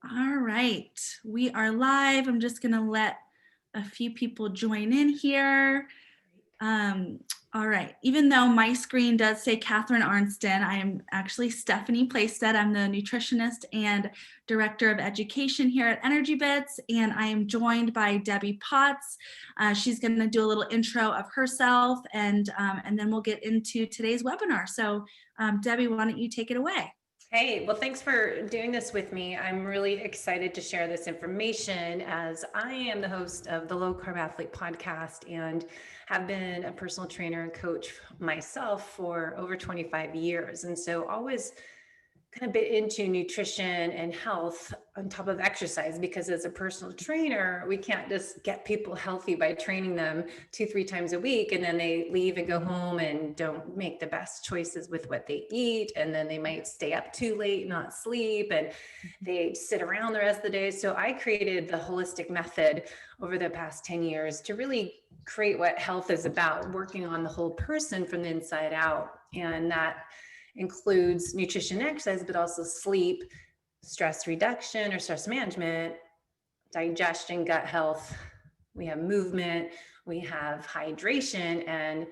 All right, we are live. I'm just gonna let a few people join in here. Um, all right, even though my screen does say Catherine Arnston, I am actually Stephanie Playstead. I'm the nutritionist and director of education here at EnergyBits, and I am joined by Debbie Potts. She's gonna do a little intro of herself, and then we'll get into today's webinar. So Debbie, why don't you take it away? Hey, well, thanks for doing this with me. I'm really excited to share this information as I am the host of the Low Carb Athlete podcast and have been a personal trainer and coach myself for over 25 years. And so always kind of bit into nutrition and health on top of exercise, because as a personal trainer, we can't just get people healthy by training them 2-3 times a week and then they leave and go home and don't make the best choices with what they eat, and then they might stay up too late, not sleep, and they sit around the rest of the day. So I created the holistic method over the past 10 years to really create what health is about, working on the whole person from the inside out. And that includes nutrition and exercise, but also sleep, stress reduction or stress management, digestion, gut health. We have movement, we have hydration, and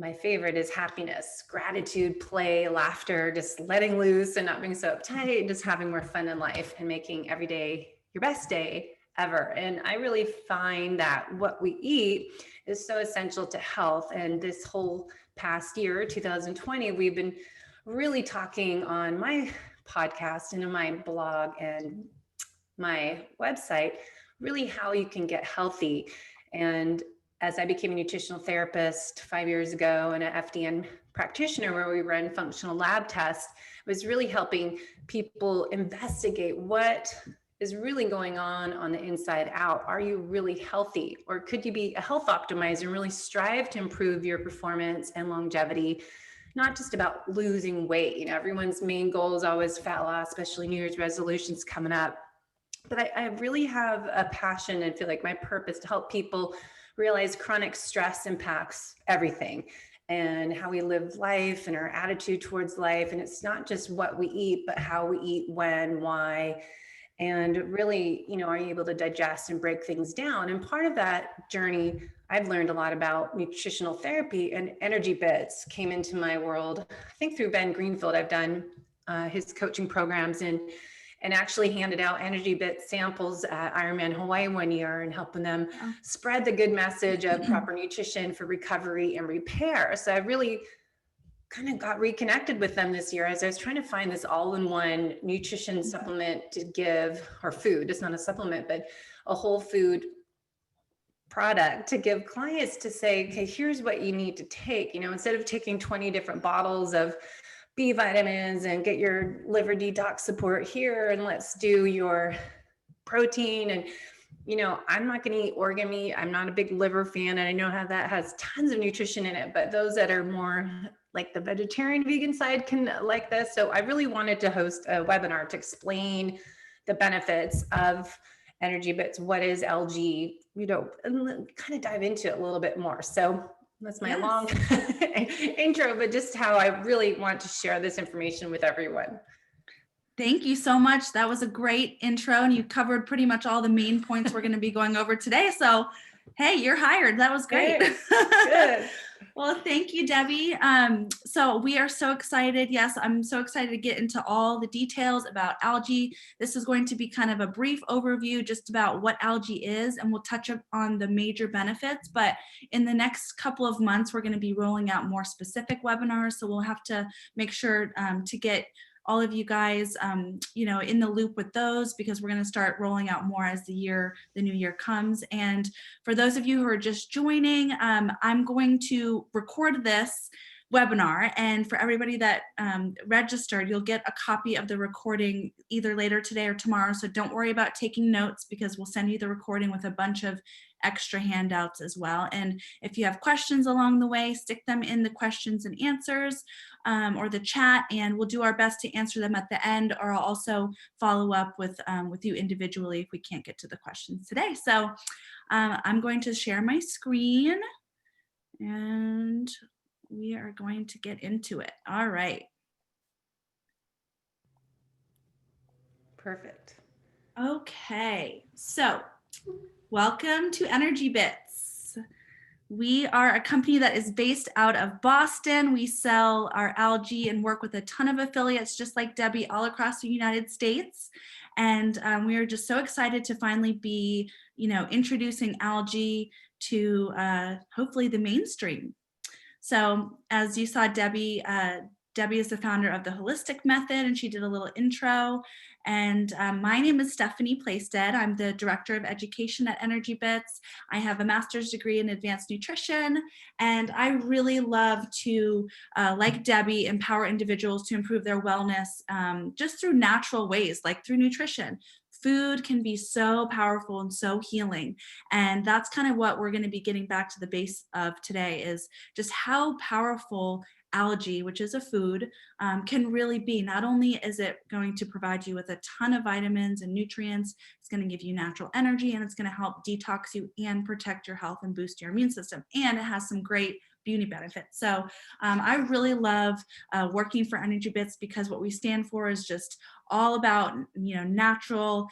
my favorite is happiness, gratitude, play, laughter, just letting loose and not being so uptight, and just having more fun in life and making every day your best day ever. And I really find that what we eat is so essential to health. And this whole past year, 2020, we've been really talking on my podcast and in my blog and my website, really how you can get healthy. And as I became a nutritional therapist 5 years ago and an FDN practitioner where we run functional lab tests, was really helping people investigate what is really going on the inside out. Are you really healthy? Or could you be a health optimizer and really strive to improve your performance and longevity? Not just about losing weight. You know, everyone's main goal is always fat loss, especially New Year's resolutions coming up. But I really have a passion and feel like my purpose to help people realize chronic stress impacts everything and how we live life and our attitude towards life. And it's not just what we eat, but how we eat, when, why, and really, you know, are you able to digest and break things down? And part of that journey, I've learned a lot about nutritional therapy, and EnergyBits came into my world, I think through Ben Greenfield. I've done his coaching programs and actually handed out EnergyBits samples at Ironman Hawaii one year and helping them spread the good message of proper nutrition for recovery and repair. So I really kind of got reconnected with them this year as I was trying to find this all-in-one nutrition supplement to give, or food, it's not a supplement, but a whole food product to give clients to say, okay, here's what you need to take. You know, instead of taking 20 different bottles of B vitamins and get your liver detox support here, and let's do your protein. And, you know, I'm not going to eat organ meat. I'm not a big liver fan. And I know how that has tons of nutrition in it, but those that are more like the vegetarian vegan side can like this. So I really wanted to host a webinar to explain the benefits of EnergyBits, what is LG, you know, and kind of dive into it a little bit more. So that's my long intro, but just how I really want to share this information with everyone. Thank you so much. That was a great intro, and you covered pretty much all the main points we're going to be going over today. So, hey, you're hired. That was great. Good. Well, thank you, Debbie. So we are so excited. Yes, I'm so excited to get into all the details about algae. This is going to be kind of a brief overview just about what algae is, and we'll touch on the major benefits. But in the next couple of months, we're going to be rolling out more specific webinars. So we'll have to make sure to get all of you guys, you know, in the loop with those, because we're going to start rolling out more as the new year comes. And for those of you who are just joining, I'm going to record this webinar, and for everybody that registered, you'll get a copy of the recording either later today or tomorrow. So don't worry about taking notes, because we'll send you the recording with a bunch of extra handouts as well. And if you have questions along the way, stick them in the questions and answers or the chat, and we'll do our best to answer them at the end, or I'll also follow up with you individually if we can't get to the questions today. So I'm going to share my screen, and we are going to get into it. All right. Perfect. Okay, so welcome to EnergyBits. We are a company that is based out of Boston. We sell our algae and work with a ton of affiliates, just like Debbie, all across the United States. And we are just so excited to finally be, introducing algae to hopefully the mainstream. So as you saw, Debbie is the founder of the Holistic Method, and she did a little intro. And my name is Stephanie Plaisted. I'm the Director of Education at EnergyBits. I have a master's degree in advanced nutrition, and I really love to, like Debbie, empower individuals to improve their wellness just through natural ways, like through nutrition. Food can be so powerful and so healing. And that's kind of what we're going to be getting back to the base of today, is just how powerful algae, which is a food, can really be. Not only is it going to provide you with a ton of vitamins and nutrients, it's going to give you natural energy, and it's going to help detox you and protect your health and boost your immune system. And it has some great beauty benefits. So I really love working for EnergyBits, because what we stand for is just all about, natural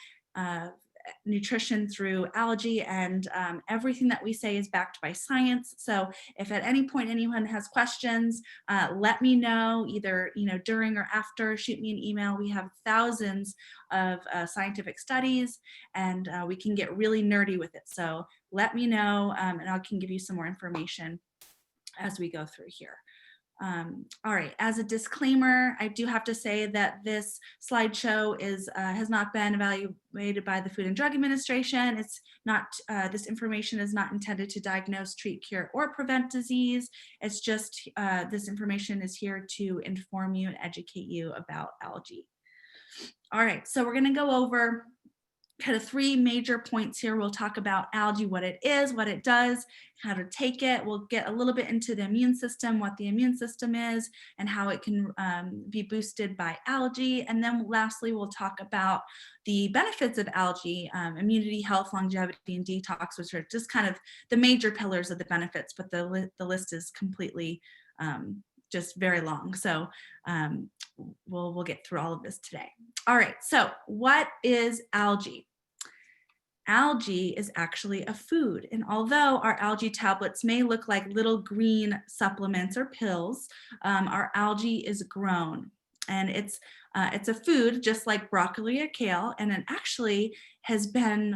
nutrition through algae, and everything that we say is backed by science. So if at any point anyone has questions, let me know, either during or after. Shoot me an email. We have thousands of scientific studies, and we can get really nerdy with it. So let me know, and I can give you some more information as we go through here. All right, as a disclaimer, I do have to say that this slideshow has not been evaluated by the Food and Drug Administration. It's not, this information is not intended to diagnose, treat, cure, or prevent disease. It's just, this information is here to inform you and educate you about algae. All right, so we're gonna go over kind of three major points here. We'll talk about algae, what it is, what it does, how to take it. We'll get a little bit into the immune system, what the immune system is, and how it can be boosted by algae. And then lastly, we'll talk about the benefits of algae, immunity, health, longevity, and detox, which are just kind of the major pillars of the benefits, but the list is completely just very long. So we'll get through all of this today. All right, so what is algae? Algae is actually a food. And although our algae tablets may look like little green supplements or pills, our algae is grown. And it's a food just like broccoli or kale, and it actually has been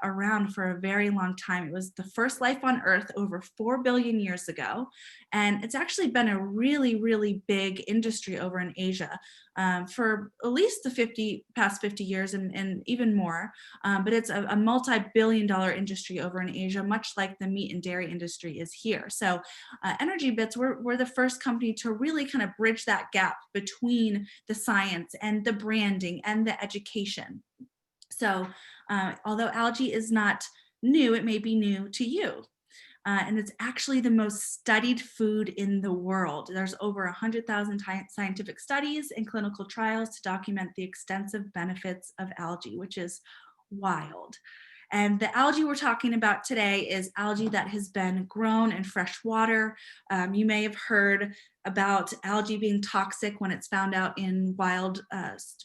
around for a very long time. It was the first life on Earth over 4 billion years ago, and it's actually been a really, really big industry over in Asia for at least the past 50 years and even more. But it's a multi-billion-dollar industry over in Asia, much like the meat and dairy industry is here. So EnergyBits, we're the first company to really kind of bridge that gap between the science and the branding and the education. So although algae is not new, it may be new to you. And it's actually the most studied food in the world. There's over 100,000 scientific studies and clinical trials to document the extensive benefits of algae, which is wild. And the algae we're talking about today is algae that has been grown in fresh water. You may have heard about algae being toxic when it's found out in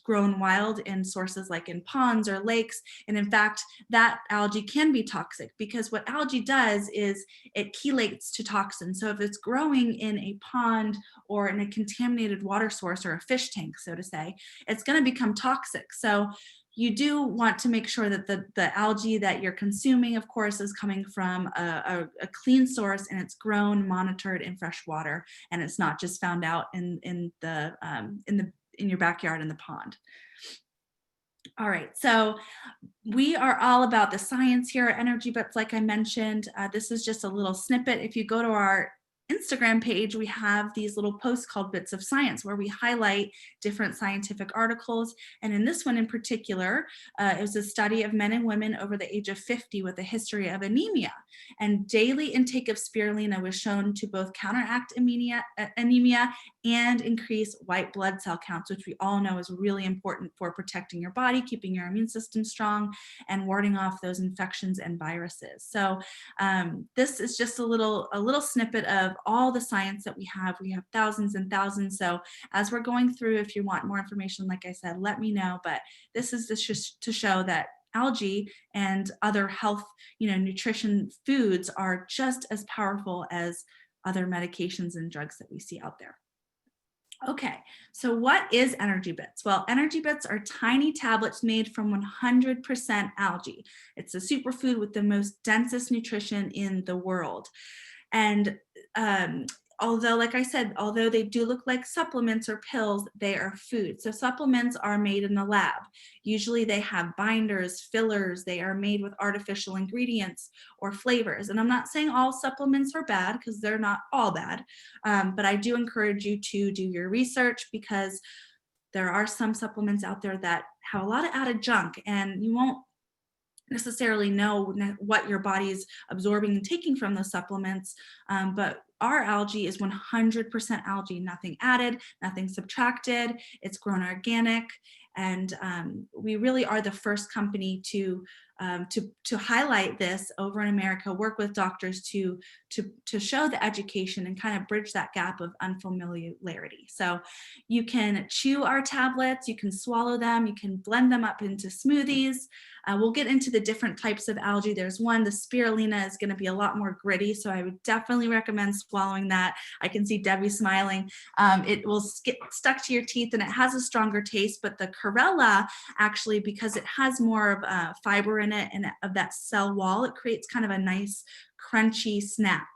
grown wild in sources like in ponds or lakes. And in fact, that algae can be toxic, because what algae does is it chelates to toxins. So if it's growing in a pond or in a contaminated water source or a fish tank, so to say, it's going to become toxic. So you do want to make sure that the algae that you're consuming, of course, is coming from a clean source, and it's grown, monitored in fresh water, and it's not just found out in your backyard in the pond. All right, so we are all about the science here at EnergyBits. Like I mentioned, this is just a little snippet. If you go to our Instagram page, we have these little posts called Bits of Science, where we highlight different scientific articles. And in this one in particular, it was a study of men and women over the age of 50 with a history of anemia. And daily intake of spirulina was shown to both counteract anemia and increase white blood cell counts, which we all know is really important for protecting your body, keeping your immune system strong, and warding off those infections and viruses. So this is just a little snippet of all the science that we have. We have thousands and thousands. So as we're going through, if you want more information, like I said, let me know. But this is just to show that algae and other health, nutrition foods are just as powerful as other medications and drugs that we see out there. Okay, so what is EnergyBits? Well, EnergyBits are tiny tablets made from 100% algae. It's a superfood with the most densest nutrition in the world. And although, like I said, although they do look like supplements or pills, they are food. So supplements are made in the lab. Usually they have binders, fillers, they are made with artificial ingredients or flavors. And I'm not saying all supplements are bad, because they're not all bad, but I do encourage you to do your research, because there are some supplements out there that have a lot of added junk, and you won't necessarily know what your body's absorbing and taking from those supplements, but our algae is 100% algae, nothing added, nothing subtracted. It's grown organic, and we really are the first company to highlight this over in America. Work with doctors to show the education and kind of bridge that gap of unfamiliarity. So you can chew our tablets, you can swallow them, you can blend them up into smoothies. We'll get into the different types of algae. There's one, the spirulina, is going to be a lot more gritty, so I would definitely recommend swallowing that. I can see Debbie smiling. It will get stuck to your teeth, and it has a stronger taste, but the chlorella, actually, because it has more of fiber in it and of that cell wall, it creates kind of a nice crunchy snack.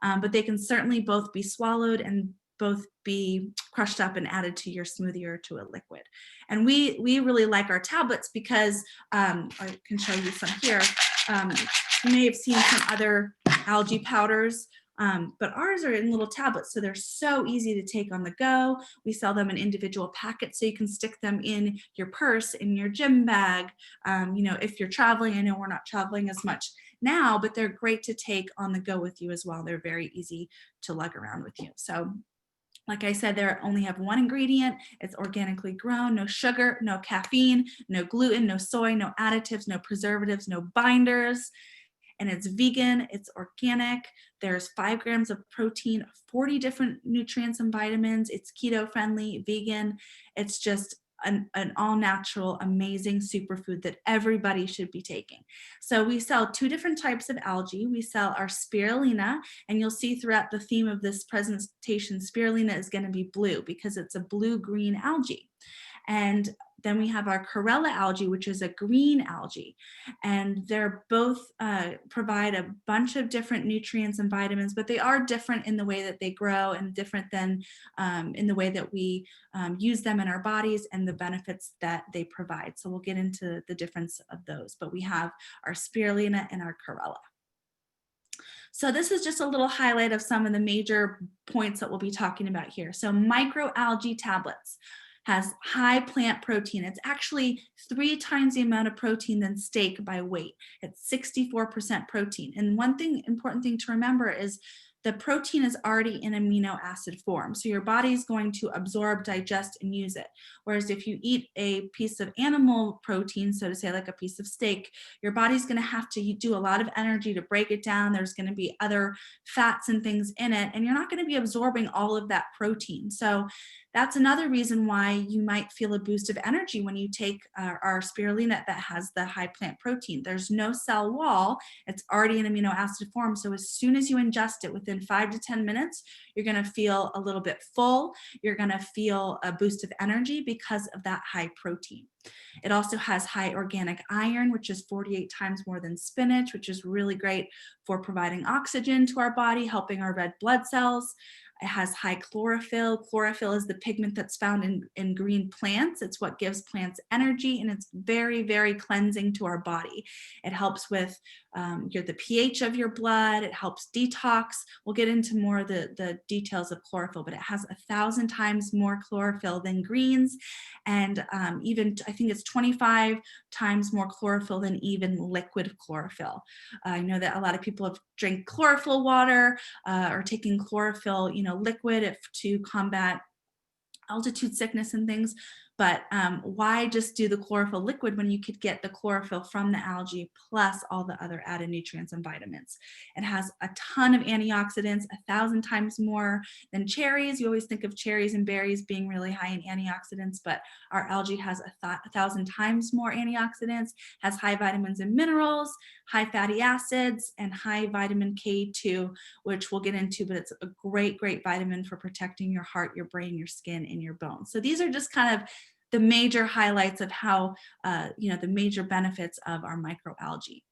But they can certainly both be swallowed and both be crushed up and added to your smoothie or to a liquid. And we really like our tablets because I can show you some here. You may have seen some other algae powders, but ours are in little tablets, so they're so easy to take on the go. We sell them in individual packets, so you can stick them in your purse, in your gym bag. If you're traveling, I know we're not traveling as much now, but they're great to take on the go with you as well. They're very easy to lug around with you. So like I said, they only have one ingredient. It's organically grown, no sugar, no caffeine, no gluten, no soy, no additives, no preservatives, no binders. And it's vegan, it's organic. There's 5 grams of protein, 40 different nutrients and vitamins. It's keto friendly, vegan. It's just an all natural, amazing superfood that everybody should be taking. So we sell 2 different types of algae. We sell our spirulina, and you'll see throughout the theme of this presentation, spirulina is going to be blue because it's a blue-green algae. And then we have our chlorella algae, which is a green algae. And they're both provide a bunch of different nutrients and vitamins, but they are different in the way that they grow and different than in the way that we use them in our bodies and the benefits that they provide. So we'll get into the difference of those. But we have our spirulina and our chlorella. So this is just a little highlight of some of the major points that we'll be talking about here. So microalgae tablets has high plant protein. It's actually 3 times the amount of protein than steak by weight. It's 64% protein. And one important thing to remember is the protein is already in amino acid form. So your body is going to absorb, digest, and use it. Whereas if you eat a piece of animal protein, so to say, like a piece of steak, your body's going to have to do a lot of energy to break it down. There's going to be other fats and things in it, and you're not going to be absorbing all of that protein. So that's another reason why you might feel a boost of energy when you take our spirulina that has the high plant protein. There's no cell wall. It's already in amino acid form. So as soon as you ingest it, within 5 to 10 minutes, you're going to feel a little bit full. You're going to feel a boost of energy because of that high protein. It also has high organic iron, which is 48 times more than spinach, which is really great for providing oxygen to our body, helping our red blood cells. It has high chlorophyll. Chlorophyll is the pigment that's found in green plants. It's what gives plants energy, and it's very, very cleansing to our body. It helps with the pH of your blood. It helps detox. We'll get into more of the details of chlorophyll, but it has 1,000 times more chlorophyll than greens, and even I think it's 25 times more chlorophyll than even liquid chlorophyll. I know that a lot of people have drank chlorophyll water or taking chlorophyll, liquid to combat altitude sickness and things. But why just do the chlorophyll liquid when you could get the chlorophyll from the algae plus all the other added nutrients and vitamins? It has a ton of antioxidants, 1,000 times more than cherries. You always think of cherries and berries being really high in antioxidants, but our algae has 1,000 times more antioxidants, has high vitamins and minerals, high fatty acids, and high vitamin K2, which we'll get into, but it's a great, great vitamin for protecting your heart, your brain, your skin, and your bones. So these are just kind of the major highlights of how, the major benefits of our microalgae.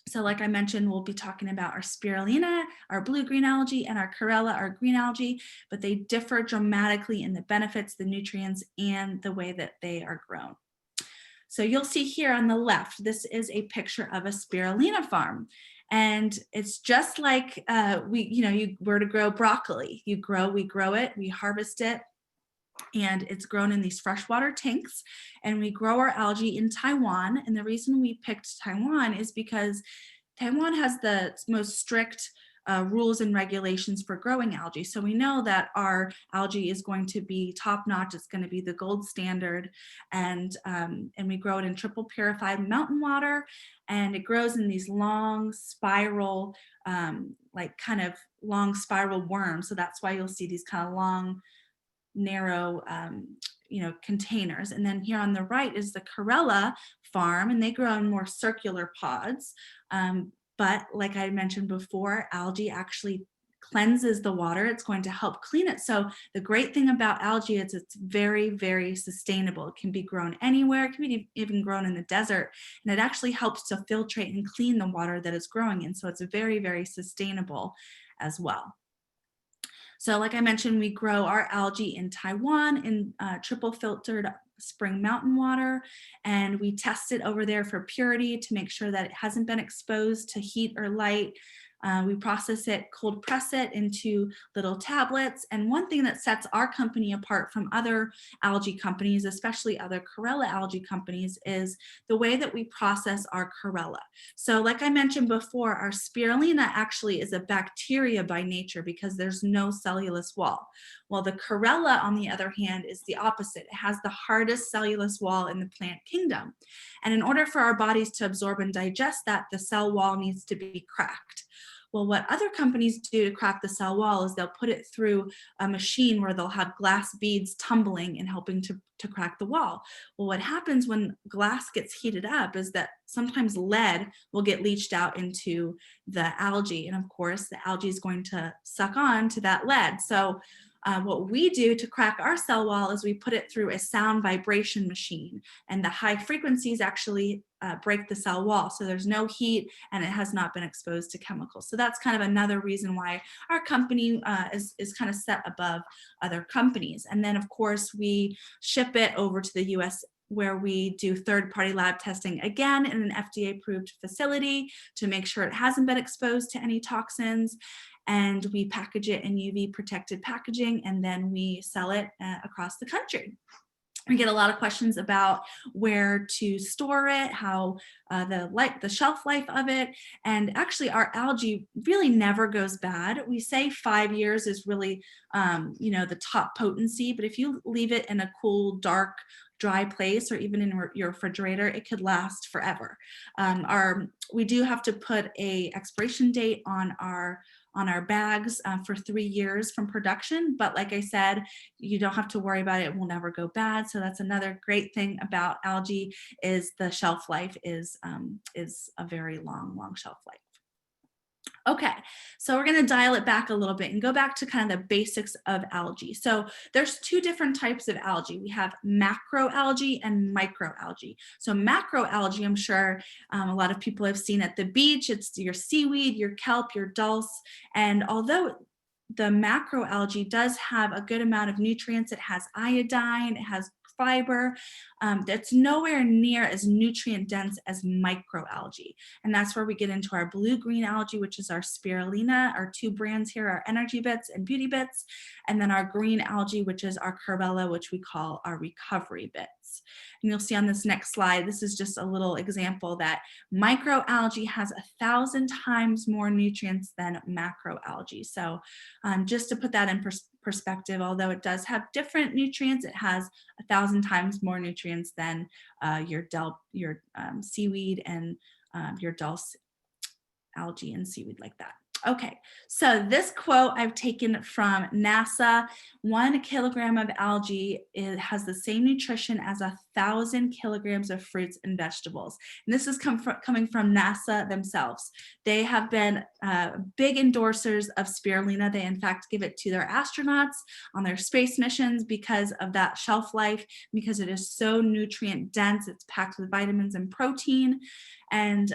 So like I mentioned, we'll be talking about our spirulina, our blue-green algae, and our chlorella, our green algae, but they differ dramatically in the benefits, the nutrients, and the way that they are grown. So you'll see here on the left, this is a picture of a spirulina farm. And it's just like you were to grow broccoli. We grow it, we harvest it, and it's grown in these freshwater tanks, and we grow our algae in Taiwan. And the reason we picked Taiwan is because Taiwan has the most strict rules and regulations for growing algae. So we know that our algae is going to be top notch. It's going to be the gold standard, and we grow it in triple purified mountain water, and it grows in these long spiral, kind of long spiral worms. So that's why you'll see these kind of long, narrow containers. And then here on the right is the chlorella farm, and they grow in more circular pods. But like I mentioned before, algae actually cleanses the water. It's going to help clean it. So the great thing about algae is it's very, very sustainable. It can be grown anywhere. It can be even grown in the desert, and it actually helps to filtrate and clean the water that it's growing in. So it's very, very sustainable as well. So like I mentioned, we grow our algae in Taiwan in triple filtered spring mountain water, and we test it over there for purity to make sure that it hasn't been exposed to heat or light. We process it, cold press it into little tablets. And one thing that sets our company apart from other algae companies, especially other chlorella algae companies, is the way that we process our chlorella. So like I mentioned before, our spirulina actually is a bacteria by nature because there's no cellulose wall. Well, the chlorella, on the other hand, is the opposite. It has the hardest cellulose wall in the plant kingdom. And in order for our bodies to absorb and digest that, the cell wall needs to be cracked. Well, what other companies do to crack the cell wall is they'll put it through a machine where they'll have glass beads tumbling and helping to crack the wall. Well, what happens when glass gets heated up is that sometimes lead will get leached out into the algae. And of course, the algae is going to suck on to that lead. So what we do to crack our cell wall is we put it through a sound vibration machine, and the high frequencies actually break the cell wall. So there's no heat, and it has not been exposed to chemicals. So that's kind of another reason why our company is kind of set above other companies. And then of course we ship it over to the US, where we do third-party lab testing, again in an FDA-approved facility, to make sure it hasn't been exposed to any toxins. And we package it in UV protected packaging, and then we sell it across the country. We get a lot of questions about where to store it, how the shelf life of it, and actually our algae really never goes bad. We say 5 years is really the top potency, but if you leave it in a cool, dark, dry place, or even in your refrigerator, it could last forever. We do have to put a expiration date on our bags for 3 years from production. But like I said, you don't have to worry about it. It will never go bad. So that's another great thing about algae, is the shelf life is a very long, long shelf life. Okay, so we're going to dial it back a little bit and go back to kind of the basics of algae. So there's two different types of algae. We have macroalgae and microalgae. So macroalgae, I'm sure a lot of people have seen at the beach. It's your seaweed, your kelp, your dulse. And although the macroalgae does have a good amount of nutrients, it has iodine, it has fiber, that's nowhere near as nutrient dense as microalgae. And that's where we get into our blue-green algae, which is our spirulina. Our two brands here are EnergyBits and BeautyBits, and then our green algae, which is our chlorella, which we call our RecoveryBits. And you'll see on this next slide, this is just a little example that microalgae has 1,000 times more nutrients than macroalgae. So just to put that in perspective, although it does have different nutrients. It has 1,000 times more nutrients than your seaweed and your dulse algae and seaweed like that. Okay, so this quote I've taken from NASA. 1 kilogram of algae, it has the same nutrition as 1,000 kilograms of fruits and vegetables. And this is coming from NASA themselves. They have been big endorsers of spirulina. They in fact give it to their astronauts on their space missions because of that shelf life, because it is so nutrient dense. It's packed with vitamins and protein. And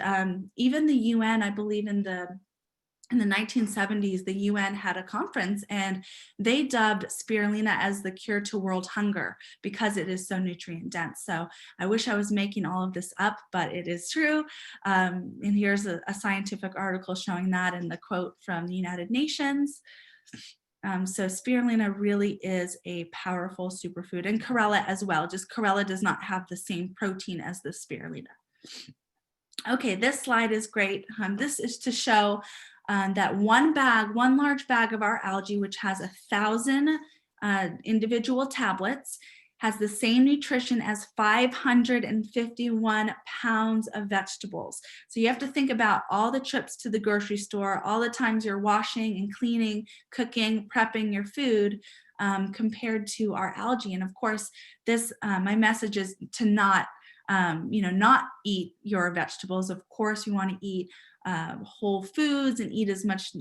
even the UN, I believe in the 1970s, the UN had a conference and they dubbed spirulina as the cure to world hunger because it is so nutrient dense. So I wish I was making all of this up, but it is true. And here's a scientific article showing that in the quote from the United Nations. So spirulina really is a powerful superfood, and chlorella as well. Just chlorella does not have the same protein as the spirulina. Okay, this slide is great. This is to show that one large bag of our algae, which has 1,000 individual tablets, has the same nutrition as 551 pounds of vegetables. So you have to think about all the trips to the grocery store, all the times you're washing and cleaning, cooking, prepping your food, compared to our algae. And of course, this my message is to not eat your vegetables. Of course, you want to eat whole foods and eat as much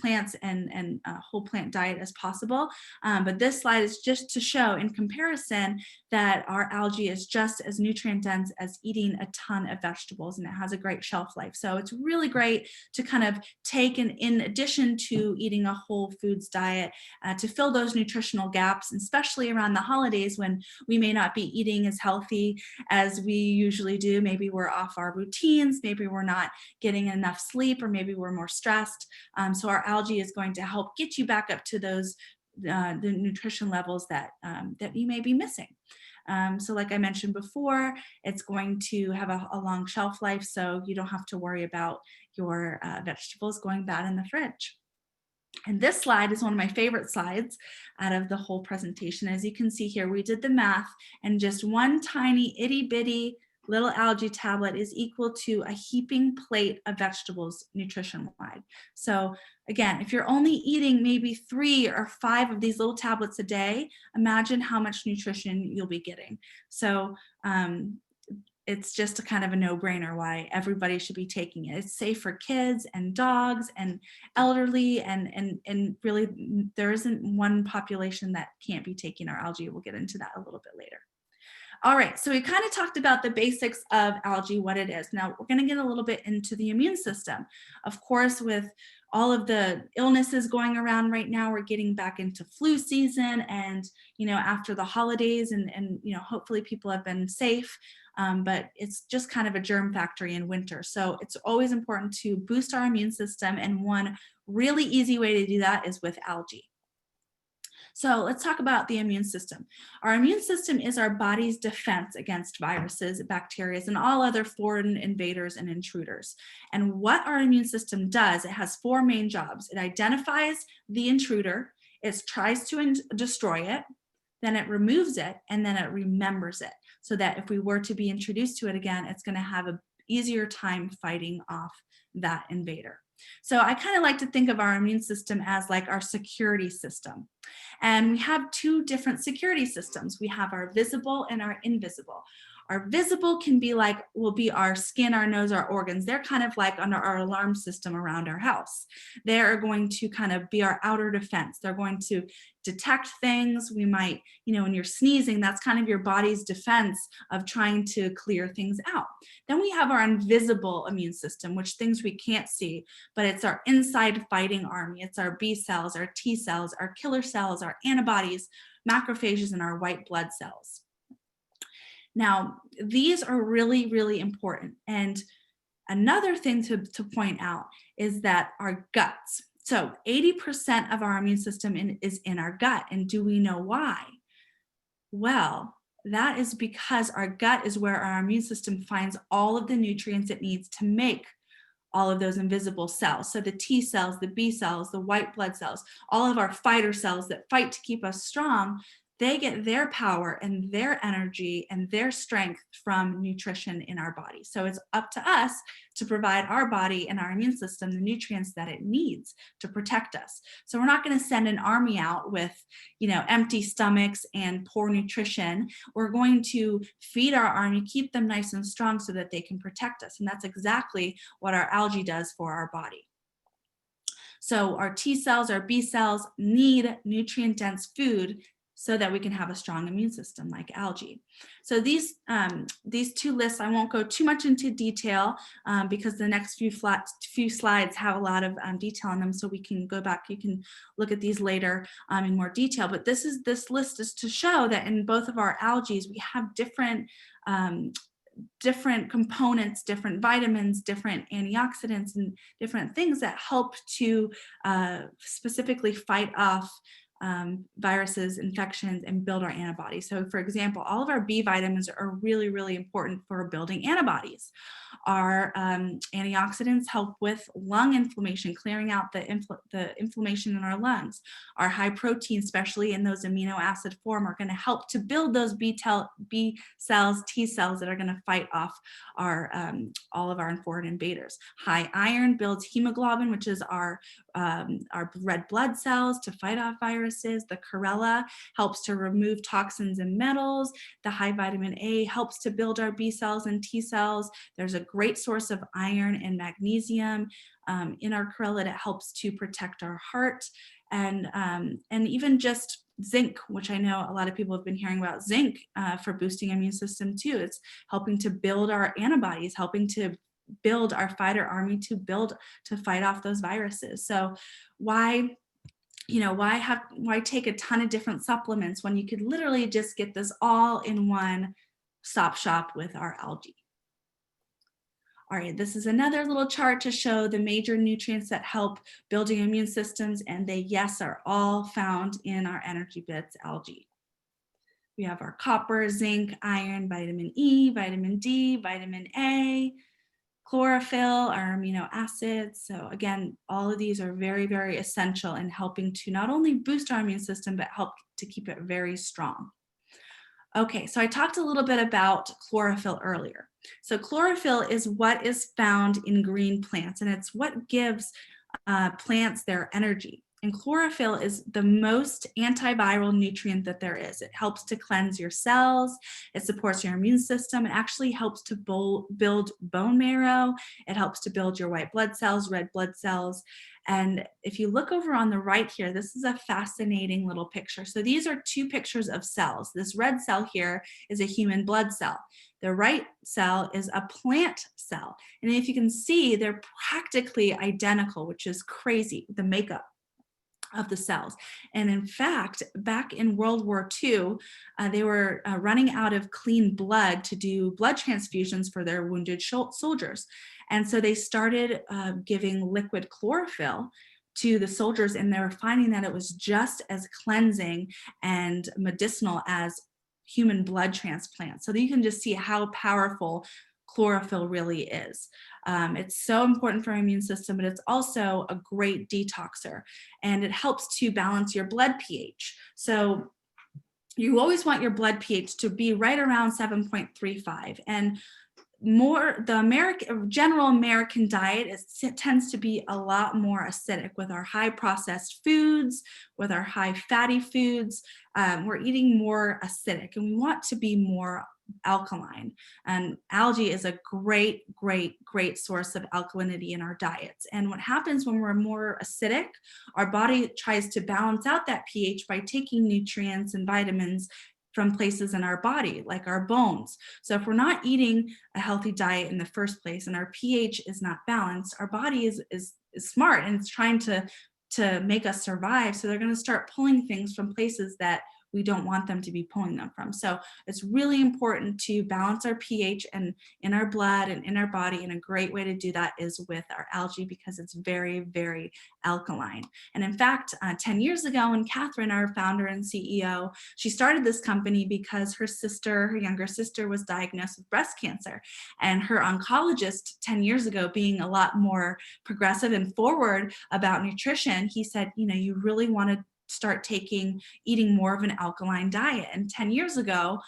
plants and whole plant diet as possible. But this slide is just to show in comparison that our algae is just as nutrient dense as eating a ton of vegetables, and it has a great shelf life. So it's really great to kind of take in addition to eating a whole foods diet, to fill those nutritional gaps, especially around the holidays when we may not be eating as healthy as we usually do. Maybe we're off our routines, maybe we're not getting enough sleep, or maybe we're more stressed. So our algae is going to help get you back up to those the nutrition levels that you may be missing. So like I mentioned before, it's going to have a long shelf life, so you don't have to worry about your vegetables going bad in the fridge. And this slide is one of my favorite slides out of the whole presentation. As you can see here, we did the math, and just one tiny itty bitty little algae tablet is equal to a heaping plate of vegetables nutrition-wide. So again, if you're only eating maybe 3 or 5 of these little tablets a day, imagine how much nutrition you'll be getting. So it's just a kind of a no-brainer why everybody should be taking it. It's safe for kids and dogs and elderly, and really there isn't one population that can't be taking our algae. We'll get into that a little bit later. All right, so we kind of talked about the basics of algae, what it is. Now we're going to get a little bit into the immune system. Of course, with all of the illnesses going around right now, we're getting back into flu season, and after the holidays, and hopefully people have been safe, but it's just kind of a germ factory in winter. So it's always important to boost our immune system, and one really easy way to do that is with algae. So let's talk about the immune system. Our immune system is our body's defense against viruses, bacteria, and all other foreign invaders and intruders. And what our immune system does, it has 4 main jobs. It identifies the intruder, it tries to destroy it, then it removes it, and then it remembers it, so that if we were to be introduced to it again, it's going to have an easier time fighting off that invader. So I kind of like to think of our immune system as like our security system. And we have 2 different security systems. We have our visible and our invisible. Our visible will be our skin, our nose, our organs. They're kind of like under our alarm system around our house. They are going to kind of be our outer defense. They're going to detect things. We might, when you're sneezing, that's kind of your body's defense of trying to clear things out. Then we have our invisible immune system, which things we can't see, but it's our inside fighting army. It's our B cells, our T cells, our killer cells, our antibodies, macrophages, and our white blood cells. Now, these are really, really important. And another thing to point out is that our guts. So 80% of our immune system is in our gut. And do we know why? Well, that is because our gut is where our immune system finds all of the nutrients it needs to make all of those invisible cells. So the T cells, the B cells, the white blood cells, all of our fighter cells that fight to keep us strong, they get their power and their energy and their strength from nutrition in our body. So it's up to us to provide our body and our immune system the nutrients that it needs to protect us. So we're not going to send an army out with, empty stomachs and poor nutrition. We're going to feed our army, keep them nice and strong so that they can protect us. And that's exactly what our algae does for our body. So our T cells, our B cells need nutrient-dense food so that we can have a strong immune system like algae. So these two lists, I won't go too much into detail because the next few slides have a lot of detail on them, so we can go back, you can look at these later in more detail. But this list is to show that in both of our algae, we have different components, different vitamins, different antioxidants, and different things that help to specifically fight off viruses, infections, and build our antibodies. So for example, all of our B vitamins are really, really important for building antibodies. Our antioxidants help with lung inflammation, clearing out the inflammation in our lungs. Our high protein, especially in those amino acid form, are going to help to build those B cells, T cells that are going to fight off our all of our foreign invaders. High iron builds hemoglobin, which is our red blood cells to fight off viruses. The chlorella helps to remove toxins and metals. The high vitamin A helps to build our B cells and T cells. There's a great source of iron and magnesium in our chlorella that helps to protect our heart, and even just zinc, which I know a lot of people have been hearing about zinc for boosting immune system too. It's helping to build our antibodies, helping to build our fighter army to fight off those viruses. So why take a ton of different supplements when you could literally just get this all in one stop shop with our algae? All right, this is another little chart to show the major nutrients that help building immune systems, and they, yes, are all found in our EnergyBits algae. We have our copper, zinc, iron, vitamin E, vitamin D, vitamin A, chlorophyll, our amino acids. So again, all of these are very, very essential in helping to not only boost our immune system, but help to keep it very strong. Okay, so I talked a little bit about chlorophyll earlier. So chlorophyll is what is found in green plants, and it's what gives plants their energy. And chlorophyll is the most antiviral nutrient that there is. It helps to cleanse your cells. It supports your immune system. It actually helps to build bone marrow. It helps to build your white blood cells, red blood cells. And if you look over on the right here, this is a fascinating little picture. So these are two pictures of cells. This red cell here is a human blood cell. The right cell is a plant cell. And if you can see, they're practically identical, which is crazy, the makeup of the cells. And in fact, back in World War II, they were running out of clean blood to do blood transfusions for their wounded soldiers. And so they started giving liquid chlorophyll to the soldiers, and they were finding that it was just as cleansing and medicinal as human blood transplants. So you can just see how powerful chlorophyll really is. It's so important for our immune system, but it's also a great detoxer, and it helps to balance your blood pH. So you always want your blood pH to be right around 7.35, and the general American diet tends to be a lot more acidic with our high processed foods, with our high fatty foods. We're eating more acidic, and we want to be more alkaline. And algae is a great source of alkalinity in our diets. And what happens when we're more acidic, our body tries to balance out that pH by taking nutrients and vitamins from places in our body, like our bones. So if we're not eating a healthy diet in the first place and our pH is not balanced, our body is smart, and it's trying to make us survive. So they're going to start pulling things from places that we don't want them to be pulling them from. So it's really important to balance our pH and in our blood and in our body. And a great way to do that is with our algae, because it's very, very alkaline. And in fact, 10 years ago, when Catherine, our founder and CEO, she started this company because her sister, her younger sister, was diagnosed with breast cancer. And her oncologist 10 years ago, being a lot more progressive and forward about nutrition, he said, you know, you really want to start eating more of an alkaline diet. And 10 years ago,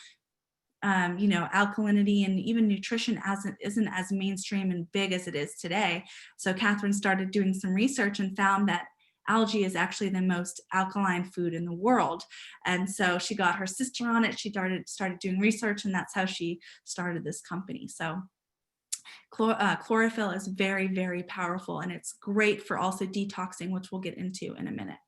you know, alkalinity and even nutrition isn't as mainstream and big as it is today. So Catherine started doing some research and found that algae is actually the most alkaline food in the world. And so she got her sister on it. She started doing research, and that's how she started this company. So chlorophyll is very, very powerful, and it's great for also detoxing, which we'll get into in a minute.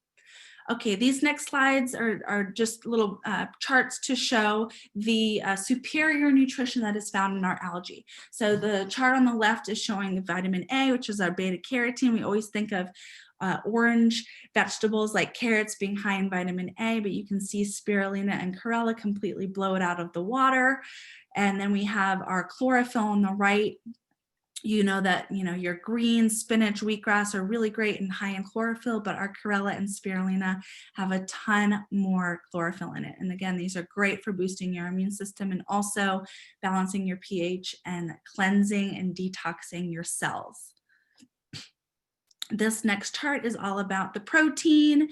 Okay, these next slides are just little charts to show the superior nutrition that is found in our algae. So the chart on the left is showing vitamin A, which is our beta carotene. We always think of orange vegetables like carrots being high in vitamin A, but you can see spirulina and chlorella completely blow it out of the water. And then we have our chlorophyll on the right. You know that, you know, your greens, spinach, wheatgrass are really great and high in chlorophyll, but our chlorella and spirulina have a ton more chlorophyll in it. And again, these are great for boosting your immune system and also balancing your pH and cleansing and detoxing your cells. This next chart is all about the protein.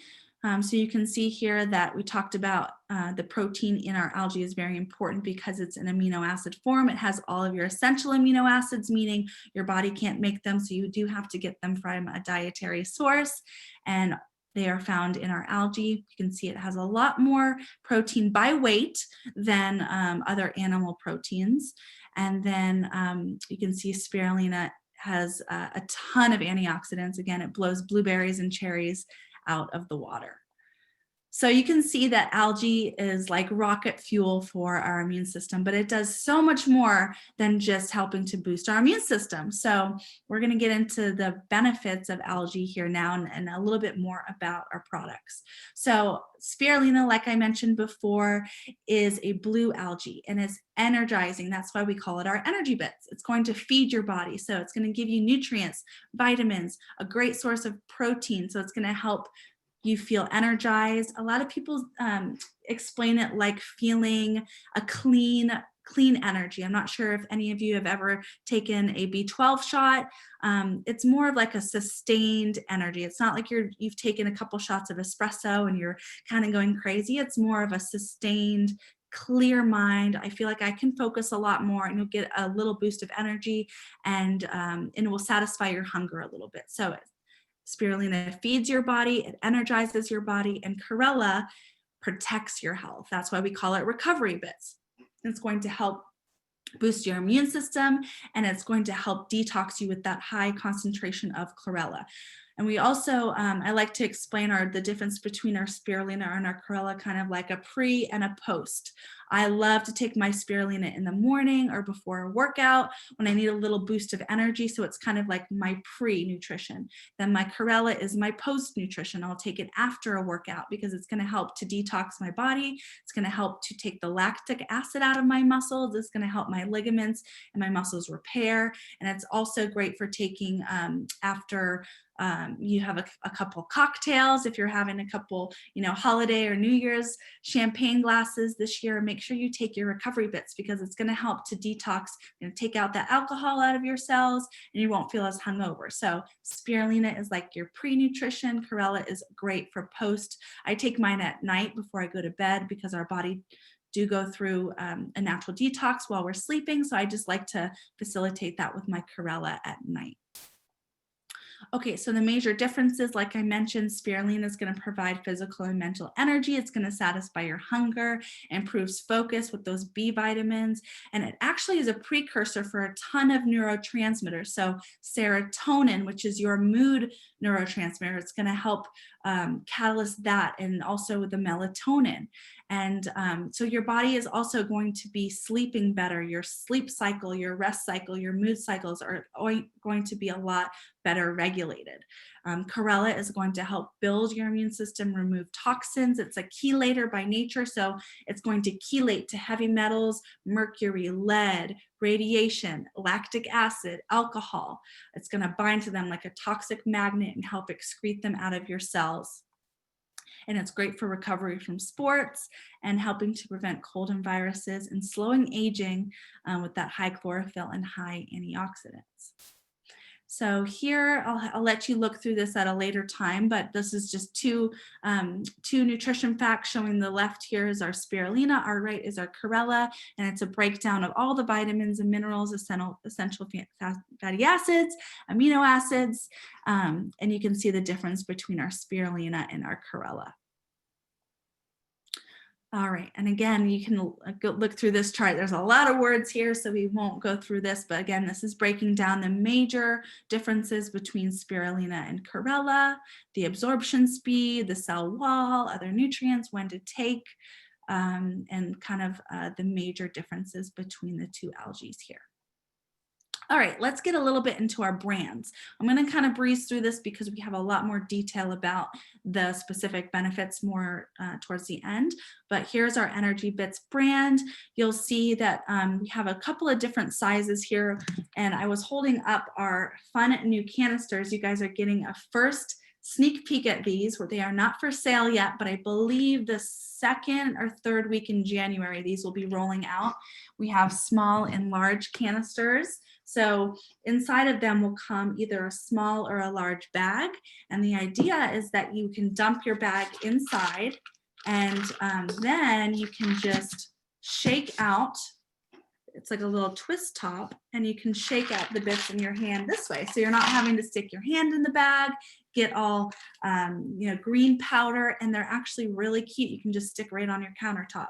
So you can see here that we talked about the protein in our algae is very important because it's an amino acid form. It has all of your essential amino acids, meaning your body can't make them, so you do have to get them from a dietary source, and they are found in our algae. You can see it has a lot more protein by weight than other animal proteins. And then you can see spirulina has a ton of antioxidants. Again, it blows blueberries and cherries out of the water. So you can see that algae is like rocket fuel for our immune system, but it does so much more than just helping to boost our immune system. So we're going to get into the benefits of algae here now and a little bit more about our products. So spirulina, like I mentioned before, is a blue algae and it's energizing. That's why we call it our energy bits. It's going to feed your body. So it's going to give you nutrients, vitamins, a great source of protein. So it's going to help you feel energized. A lot of people explain it like feeling a clean energy. I'm not sure if any of you have ever taken a B12 shot. It's more of like a sustained energy. It's not like you've taken a couple shots of espresso and you're kind of going crazy. It's more of a sustained, clear mind. I feel like I can focus a lot more and you'll get a little boost of energy, and it will satisfy your hunger a little bit. So spirulina feeds your body, it energizes your body, and chlorella protects your health. That's why we call it recovery bits. It's going to help boost your immune system, and it's going to help detox you with that high concentration of chlorella. And we also, I like to explain the difference between our spirulina and our chlorella, kind of like a pre and a post. I love to take my spirulina in the morning or before a workout when I need a little boost of energy. So it's kind of like my pre-nutrition. Then my chlorella is my post-nutrition. I'll take it after a workout because it's going to help to detox my body. It's going to help to take the lactic acid out of my muscles. It's going to help my ligaments and my muscles repair. And it's also great for taking after you have a couple cocktails. If you're having a couple, holiday or New Year's champagne glasses this year, make sure you take your recovery bits because it's going to help to detox, take out that alcohol out of your cells, and you won't feel as hungover. So spirulina is like your pre-nutrition. Chlorella is great for post. I take mine at night before I go to bed because our body do go through a natural detox while we're sleeping. So I just like to facilitate that with my chlorella at night. Okay, so the major differences, like I mentioned, spirulina is going to provide physical and mental energy. It's going to satisfy your hunger, improves focus with those B vitamins, and it actually is a precursor for a ton of neurotransmitters. So serotonin, which is your mood neurotransmitter, it's going to help catalyze that, and also the melatonin. And so your body is also going to be sleeping better. Your sleep cycle, your rest cycle, your mood cycles are going to be a lot better regulated. Chlorella is going to help build your immune system, remove toxins. It's a chelator by nature, so it's going to chelate to heavy metals, mercury, lead, radiation, lactic acid, alcohol. It's going to bind to them like a toxic magnet and help excrete them out of your cells. And it's great for recovery from sports and helping to prevent cold and viruses and slowing aging with that high chlorophyll and high antioxidants. So here, I'll let you look through this at a later time, but this is just two nutrition facts showing the left here is our spirulina, our right is our chlorella, and it's a breakdown of all the vitamins and minerals, essential fatty acids, amino acids, and you can see the difference between our spirulina and our chlorella. All right, and again, you can go look through this chart. There's a lot of words here, so we won't go through this, but again, this is breaking down the major differences between spirulina and chlorella, the absorption speed, the cell wall, other nutrients, when to take, and kind of the major differences between the two algae here. All right, let's get a little bit into our brands. I'm going to kind of breeze through this because we have a lot more detail about the specific benefits more towards the end. But here's our EnergyBits brand. You'll see that we have a couple of different sizes here, and I was holding up our fun new canisters. You guys are getting a first sneak peek at these, where they are not for sale yet, but I believe the second or third week in January, these will be rolling out. We have small and large canisters. So inside of them will come either a small or a large bag. And the idea is that you can dump your bag inside, and then you can just shake out. It's like a little twist top, and you can shake out the bits in your hand this way. So you're not having to stick your hand in the bag, get all green powder, and they're actually really cute. You can just stick right on your countertop.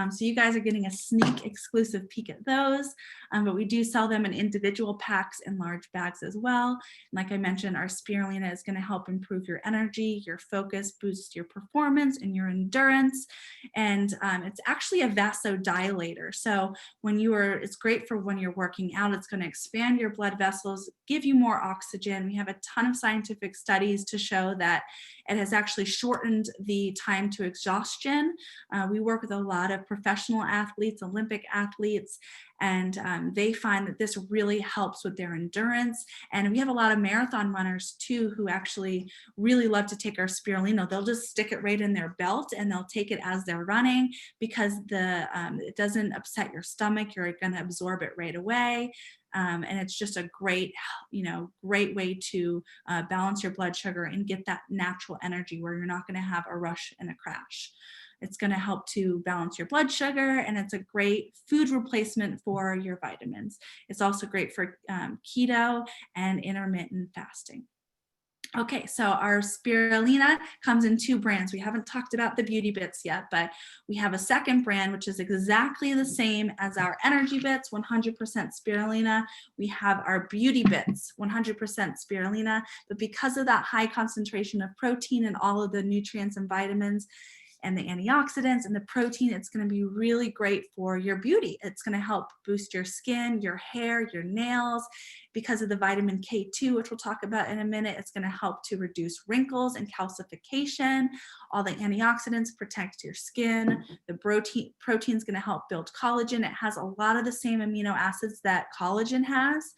So you guys are getting a sneak exclusive peek at those, but we do sell them in individual packs and large bags as well. And like I mentioned, our spirulina is going to help improve your energy, your focus, boost your performance and your endurance. And it's actually a vasodilator. So when it's great for when you're working out. It's going to expand your blood vessels, give you more oxygen. We have a ton of scientific studies to show that it has actually shortened the time to exhaustion. We work with a lot of professional athletes, Olympic athletes, and they find that this really helps with their endurance. And we have a lot of marathon runners too who actually really love to take our spirulina. They'll just stick it right in their belt and they'll take it as they're running because it doesn't upset your stomach. You're going to absorb it right away. And it's just a great way to balance your blood sugar and get that natural energy where you're not going to have a rush and a crash. It's going to help to balance your blood sugar, and it's a great food replacement for your vitamins. It's also great for keto and intermittent fasting. Okay, so our spirulina comes in two brands. We haven't talked about the Beauty Bits yet, but we have a second brand, which is exactly the same as our EnergyBits, 100% spirulina. We have our Beauty Bits, 100% spirulina, but because of that high concentration of protein and all of the nutrients and vitamins, and the antioxidants and the protein, it's going to be really great for your beauty. It's going to help boost your skin, your hair, your nails. Because of the vitamin K2, which we'll talk about in a minute, it's going to help to reduce wrinkles and calcification. All the antioxidants protect your skin. The protein is going to help build collagen. It has a lot of the same amino acids that collagen has,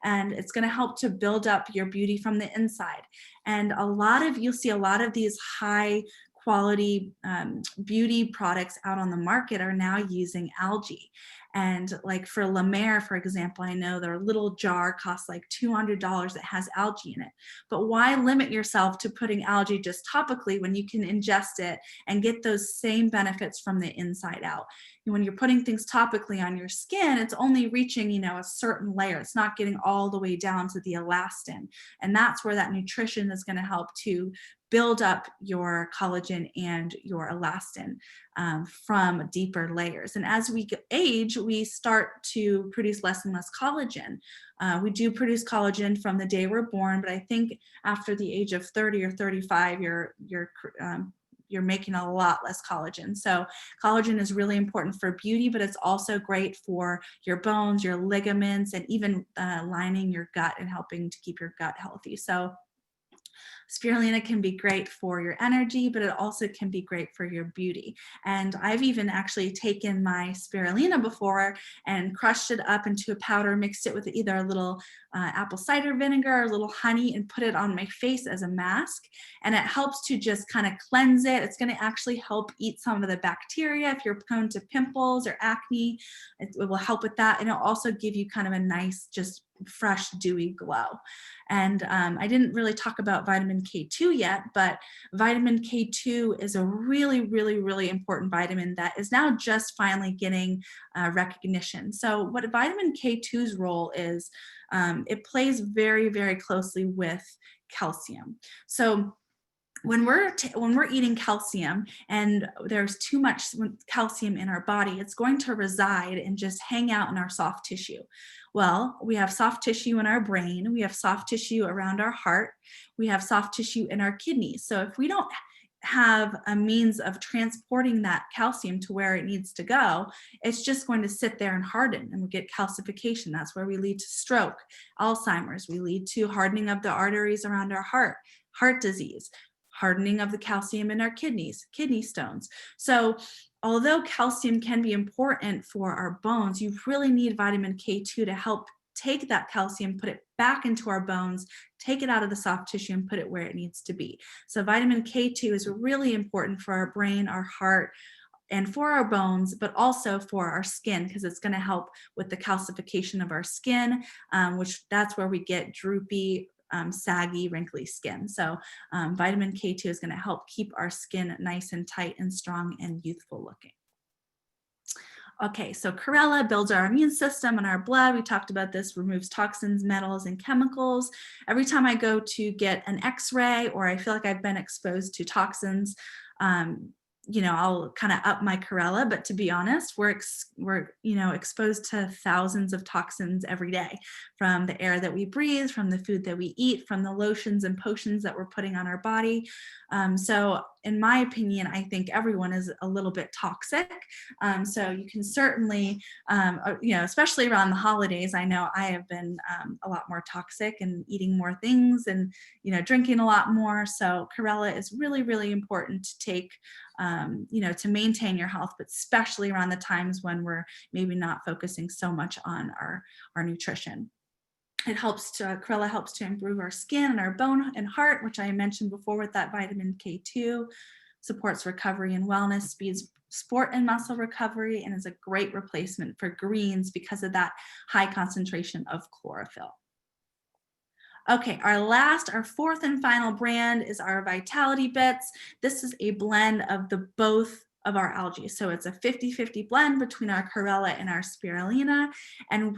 and it's going to help to build up your beauty from the inside. And you'll see a lot of these high quality beauty products out on the market are now using algae. And like for La Mer, for example, I know their little jar costs like $200 that has algae in it. But why limit yourself to putting algae just topically when you can ingest it and get those same benefits from the inside out? And when you're putting things topically on your skin, it's only reaching, a certain layer. It's not getting all the way down to the elastin. And that's where that nutrition is going to help to build up your collagen and your elastin from deeper layers. And as we age, we start to produce less and less collagen. We do produce collagen from the day we're born, but I think after the age of 30 or 35, your you're making a lot less collagen. So collagen is really important for beauty, but it's also great for your bones, your ligaments, and even lining your gut and helping to keep your gut healthy. So spirulina can be great for your energy, but it also can be great for your beauty. And I've even actually taken my spirulina before and crushed it up into a powder, mixed it with either a little apple cider vinegar or a little honey, and put it on my face as a mask. And it helps to just kind of cleanse it. It's going to actually help eat some of the bacteria. If you're prone to pimples or acne, it will help with that. And it'll also give you kind of a nice, just fresh, dewy glow. And I didn't really talk about vitamin K2 yet, but vitamin K2 is a really, really, really important vitamin that is now just finally getting recognition. So what vitamin K2's role is, it plays very, very closely with calcium. So when we're eating calcium and there's too much calcium in our body, it's going to reside and just hang out in our soft tissue. Well, we have soft tissue in our brain, we have soft tissue around our heart, we have soft tissue in our kidneys. So if we don't have a means of transporting that calcium to where it needs to go, it's just going to sit there and harden, and we get calcification. That's where we lead to stroke, Alzheimer's. We lead to hardening of the arteries around our heart disease, hardening of the calcium in our kidneys, kidney stones. So although calcium can be important for our bones, you really need vitamin K2 to help take that calcium, put it back into our bones, take it out of the soft tissue and put it where it needs to be. So vitamin K2 is really important for our brain, our heart, and for our bones, but also for our skin, because it's going to help with the calcification of our skin, which that's where we get droopy, saggy, wrinkly skin. So vitamin K2 is going to help keep our skin nice and tight and strong and youthful looking. Okay, so chlorella builds our immune system and our blood. We talked about this, removes toxins, metals, and chemicals. Every time I go to get an x-ray or I feel like I've been exposed to toxins, I'll kind of up my chlorella, but to be honest, we're exposed to thousands of toxins every day, from the air that we breathe, from the food that we eat, from the lotions and potions that we're putting on our body. So in my opinion, I think everyone is a little bit toxic. So you can certainly, especially around the holidays, I know I have been a lot more toxic and eating more things and, drinking a lot more. So chlorella is really, really important to take, to maintain your health, but especially around the times when we're maybe not focusing so much on our nutrition. Chlorella helps to improve our skin and our bone and heart, which I mentioned before with that vitamin K2, supports recovery and wellness, speeds sport and muscle recovery, and is a great replacement for greens because of that high concentration of chlorophyll. Okay, our fourth and final brand is our Vitality Bits. This is a blend of both of our algae. So it's a 50-50 blend between our chlorella and our spirulina. And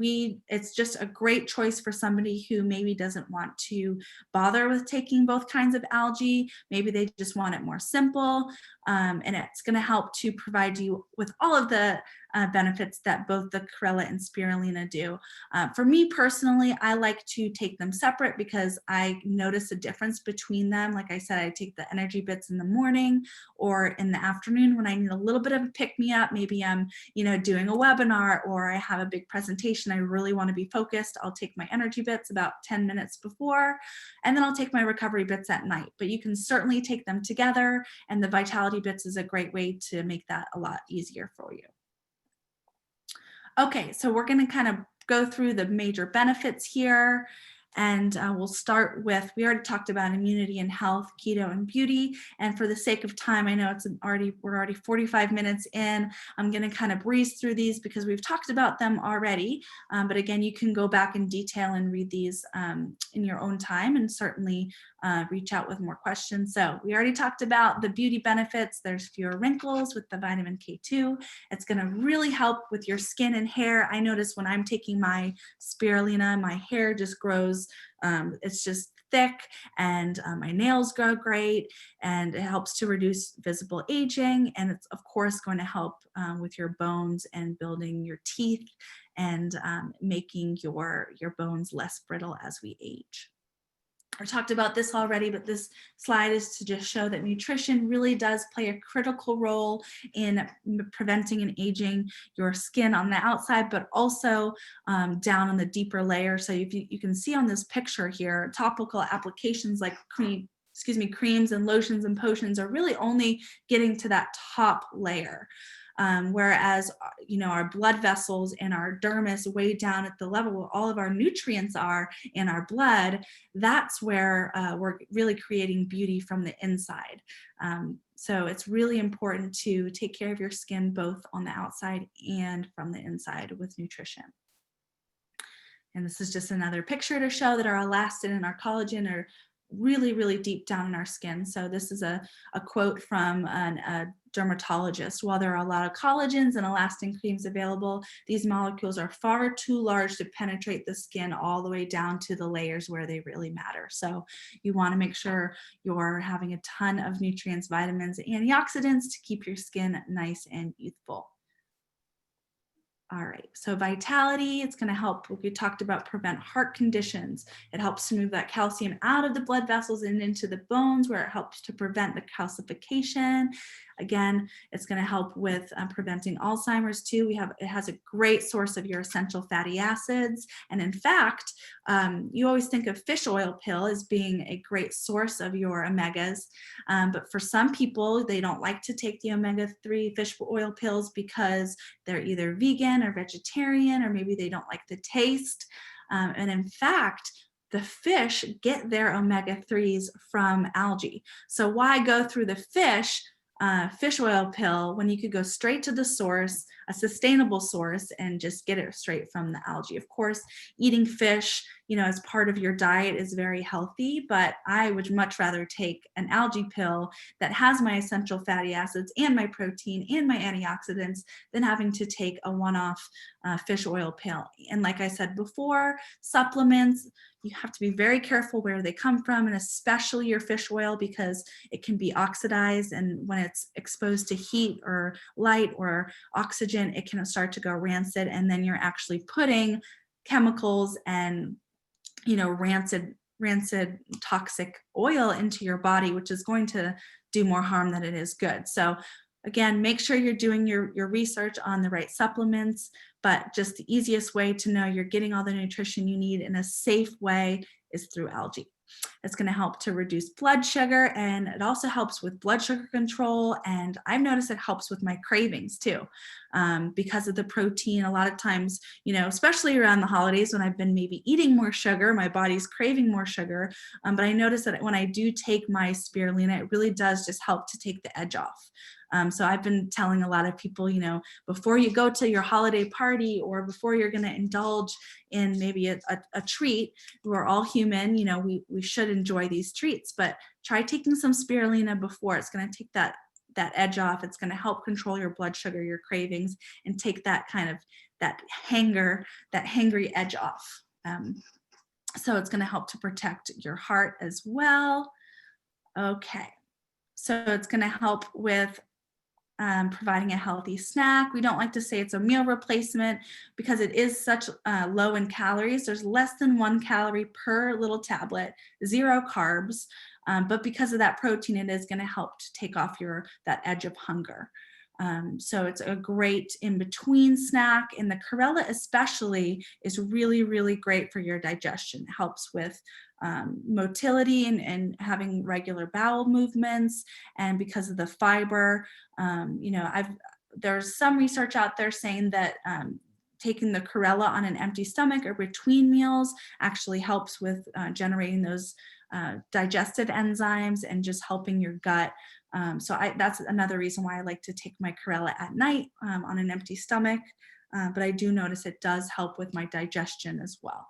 it's just a great choice for somebody who maybe doesn't want to bother with taking both kinds of algae. Maybe they just want it more simple. And it's going to help to provide you with all of the benefits that both the chlorella and spirulina do. For me personally, I like to take them separate because I notice a difference between them. Like I said, I take the EnergyBits in the morning or in the afternoon when I need a little bit of a pick-me-up. Maybe I'm, doing a webinar or I have a big presentation. I really want to be focused. I'll take my EnergyBits about 10 minutes before, and then I'll take my RecoveryBits at night. But you can certainly take them together, and the Vitality Bits is a great way to make that a lot easier for you. Okay, so we're going to kind of go through the major benefits here. And we'll start with, we already talked about immunity and health, keto and beauty. And for the sake of time, I know we're already 45 minutes in. I'm going to kind of breeze through these because we've talked about them already. But again, you can go back in detail and read these in your own time, and certainly reach out with more questions. So we already talked about the beauty benefits. There's fewer wrinkles with the vitamin K2. It's going to really help with your skin and hair. I notice when I'm taking my spirulina, my hair just grows. It's just thick, and my nails grow great, and it helps to reduce visible aging. And it's of course going to help with your bones and building your teeth and making your bones less brittle as we age. I talked about this already, but this slide is to just show that nutrition really does play a critical role in preventing and aging your skin on the outside, but also down on the deeper layer. So if you can see on this picture here, topical applications like creams and lotions and potions are really only getting to that top layer. Whereas, our blood vessels and our dermis way down at the level where all of our nutrients are in our blood, that's where we're really creating beauty from the inside. So it's really important to take care of your skin both on the outside and from the inside with nutrition. And this is just another picture to show that our elastin and our collagen are really, really deep down in our skin. So this is a quote from a dermatologist. While there are a lot of collagens and elastin creams available, these molecules are far too large to penetrate the skin all the way down to the layers where they really matter. So you want to make sure you're having a ton of nutrients, vitamins, antioxidants to keep your skin nice and youthful. All right, so vitality, it's going to help, we talked about, prevent heart conditions. It helps to move that calcium out of the blood vessels and into the bones, where it helps to prevent the calcification. Again, it's going to help with preventing Alzheimer's too. It has a great source of your essential fatty acids. And in fact, you always think of fish oil pill as being a great source of your omegas. But for some people, they don't like to take the omega-3 fish oil pills because they're either vegan or vegetarian, or maybe they don't like the taste. And in fact, the fish get their omega-3s from algae. So why go through the fish oil pill when you could go straight to the source, a sustainable source, and just get it straight from the algae? Of course, eating fish, as part of your diet is very healthy, but I would much rather take an algae pill that has my essential fatty acids and my protein and my antioxidants than having to take a one-off fish oil pill. And like I said before, supplements, you have to be very careful where they come from, and especially your fish oil, because it can be oxidized, and when it's exposed to heat or light or oxygen, it can start to go rancid, and then you're actually putting chemicals and rancid toxic oil into your body, which is going to do more harm than it is good. So again, make sure you're doing your research on the right supplements, but just the easiest way to know you're getting all the nutrition you need in a safe way is through algae. It's going to help to reduce blood sugar, and it also helps with blood sugar control. And I've noticed it helps with my cravings too, because of the protein. A lot of times, especially around the holidays when I've been maybe eating more sugar, my body's craving more sugar. But I notice that when I do take my spirulina, it really does just help to take the edge off. So I've been telling a lot of people, before you go to your holiday party or before you're going to indulge in maybe a treat, we're all human, we should enjoy these treats, but try taking some spirulina before. It's going to take that edge off. It's going to help control your blood sugar, your cravings, and take that kind of that hangry edge off. So it's going to help to protect your heart as well. Okay, so it's going to help with providing a healthy snack. We don't like to say it's a meal replacement because it is such low in calories. There's less than 1 calorie per little tablet, 0 carbs. But because of that protein, it is going to help to take off that edge of hunger. So it's a great in-between snack, and the chlorella especially is really, really great for your digestion. It helps with motility and having regular bowel movements, and because of the fiber, there's some research out there saying that taking the chlorella on an empty stomach or between meals actually helps with generating those digestive enzymes and just helping your gut. So that's another reason why I like to take my chlorella at night on an empty stomach. But I do notice it does help with my digestion as well.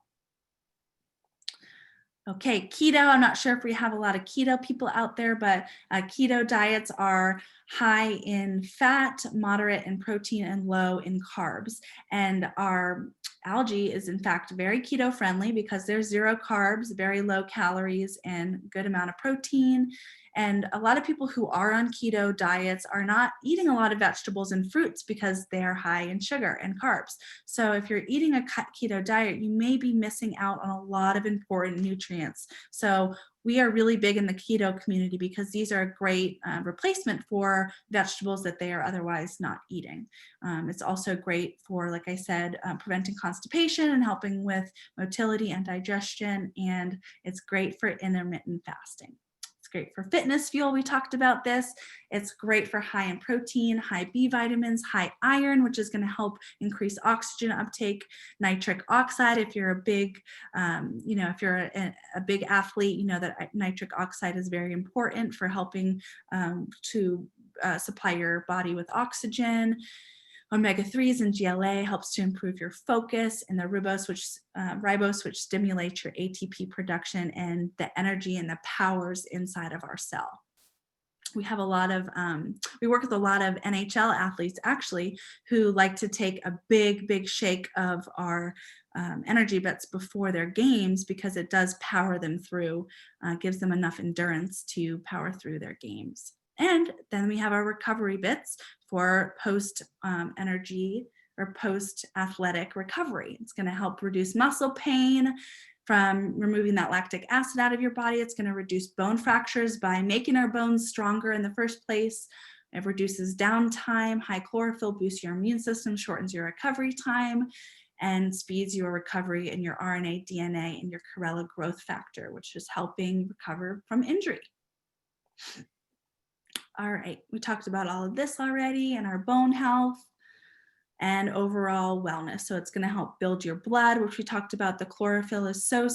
Okay, keto, I'm not sure if we have a lot of keto people out there, but keto diets are high in fat, moderate in protein, and low in carbs. And our algae is in fact very keto friendly because there's 0 carbs, very low calories, and good amount of protein. And a lot of people who are on keto diets are not eating a lot of vegetables and fruits because they are high in sugar and carbs. So if you're eating a keto diet, you may be missing out on a lot of important nutrients. So we are really big in the keto community because these are a great replacement for vegetables that they are otherwise not eating. It's also great for, like I said, preventing constipation and helping with motility and digestion, and it's great for intermittent fasting. It's great for fitness fuel. We talked about this. It's great for high in protein, high B vitamins, high iron, which is going to help increase oxygen uptake, nitric oxide. If you're a big, if you're a big athlete, you know that nitric oxide is very important for helping to supply your body with oxygen. Omega-3s and GLA helps to improve your focus, and the ribose, which stimulates your ATP production and the energy and the powers inside of our cell. We have a lot of, we work with a lot of NHL athletes actually who like to take a big shake of our EnergyBits before their games because it does power them through, gives them enough endurance to power through their games. And then we have our RecoveryBits for post-energy or post-athletic recovery. It's going to help reduce muscle pain from removing that lactic acid out of your body. It's going to reduce bone fractures by making our bones stronger in the first place. It reduces downtime. High chlorophyll boosts your immune system, shortens your recovery time, and speeds your recovery in your RNA, DNA, and your Corella growth factor, which is helping recover from injury. All right, we talked about all of this already and our bone health and overall wellness. So it's going to help build your blood, which we talked about. The chlorophyll is so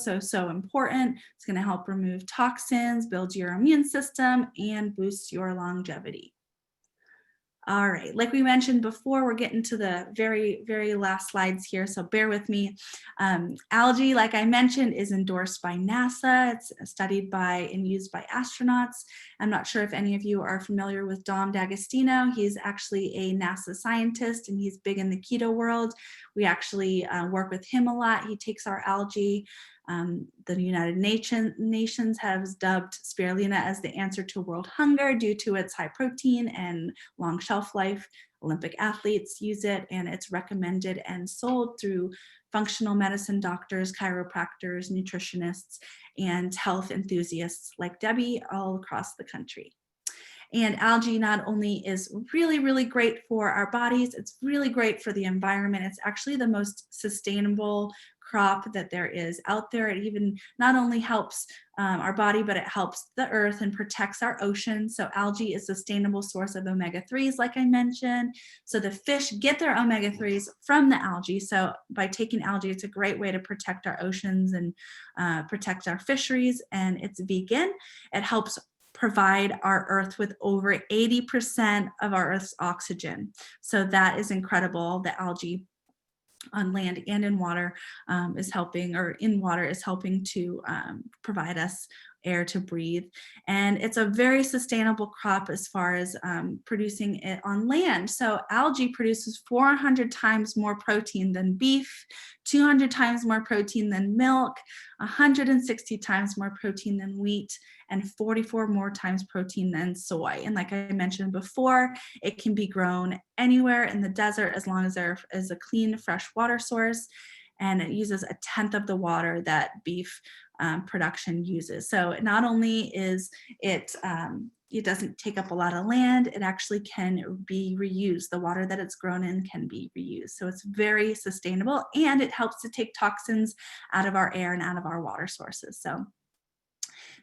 important. It's going to help remove toxins, build your immune system, and boost your longevity. All right, like we mentioned before, we're getting to the very last slides here, so bear with me. Algae, like I mentioned, is endorsed by NASA. It's studied by and used by astronauts. I'm not sure if any of you are familiar with Dom D'Agostino. He's actually a NASA scientist and he's big in the keto world. We actually work with him a lot. He takes our algae. The United Nations has dubbed spirulina as the answer to world hunger due to its high protein and long shelf life. Olympic athletes use it, and it's recommended and sold through functional medicine doctors, chiropractors, nutritionists, and health enthusiasts like Debbie all across the country. And algae not only is really great for our bodies, it's really great for the environment. It's actually the most sustainable crop that there is out there. It even not only helps our body, but it helps the earth and protects our ocean. So algae is a sustainable source of omega-3s, like I mentioned. So the fish get their omega-3s from the algae. So by taking algae, it's a great way to protect our oceans and protect our fisheries. And it's vegan. It helps provide our earth with over 80% of our earth's oxygen. So that is incredible. The algae on land and in water is helping, or in water is helping to provide us air to breathe. And it's a very sustainable crop as far as producing it on land. So algae produces 400 times more protein than beef, 200 times more protein than milk, 160 times more protein than wheat, and 44 more times protein than soy. And like I mentioned before, it can be grown anywhere in the desert as long as there is a clean, fresh water source. And it uses 1/10 of the water that beef production uses. So not only is it, it doesn't take up a lot of land, it actually can be reused. The water that it's grown in can be reused. So it's very sustainable, and it helps to take toxins out of our air and out of our water sources. So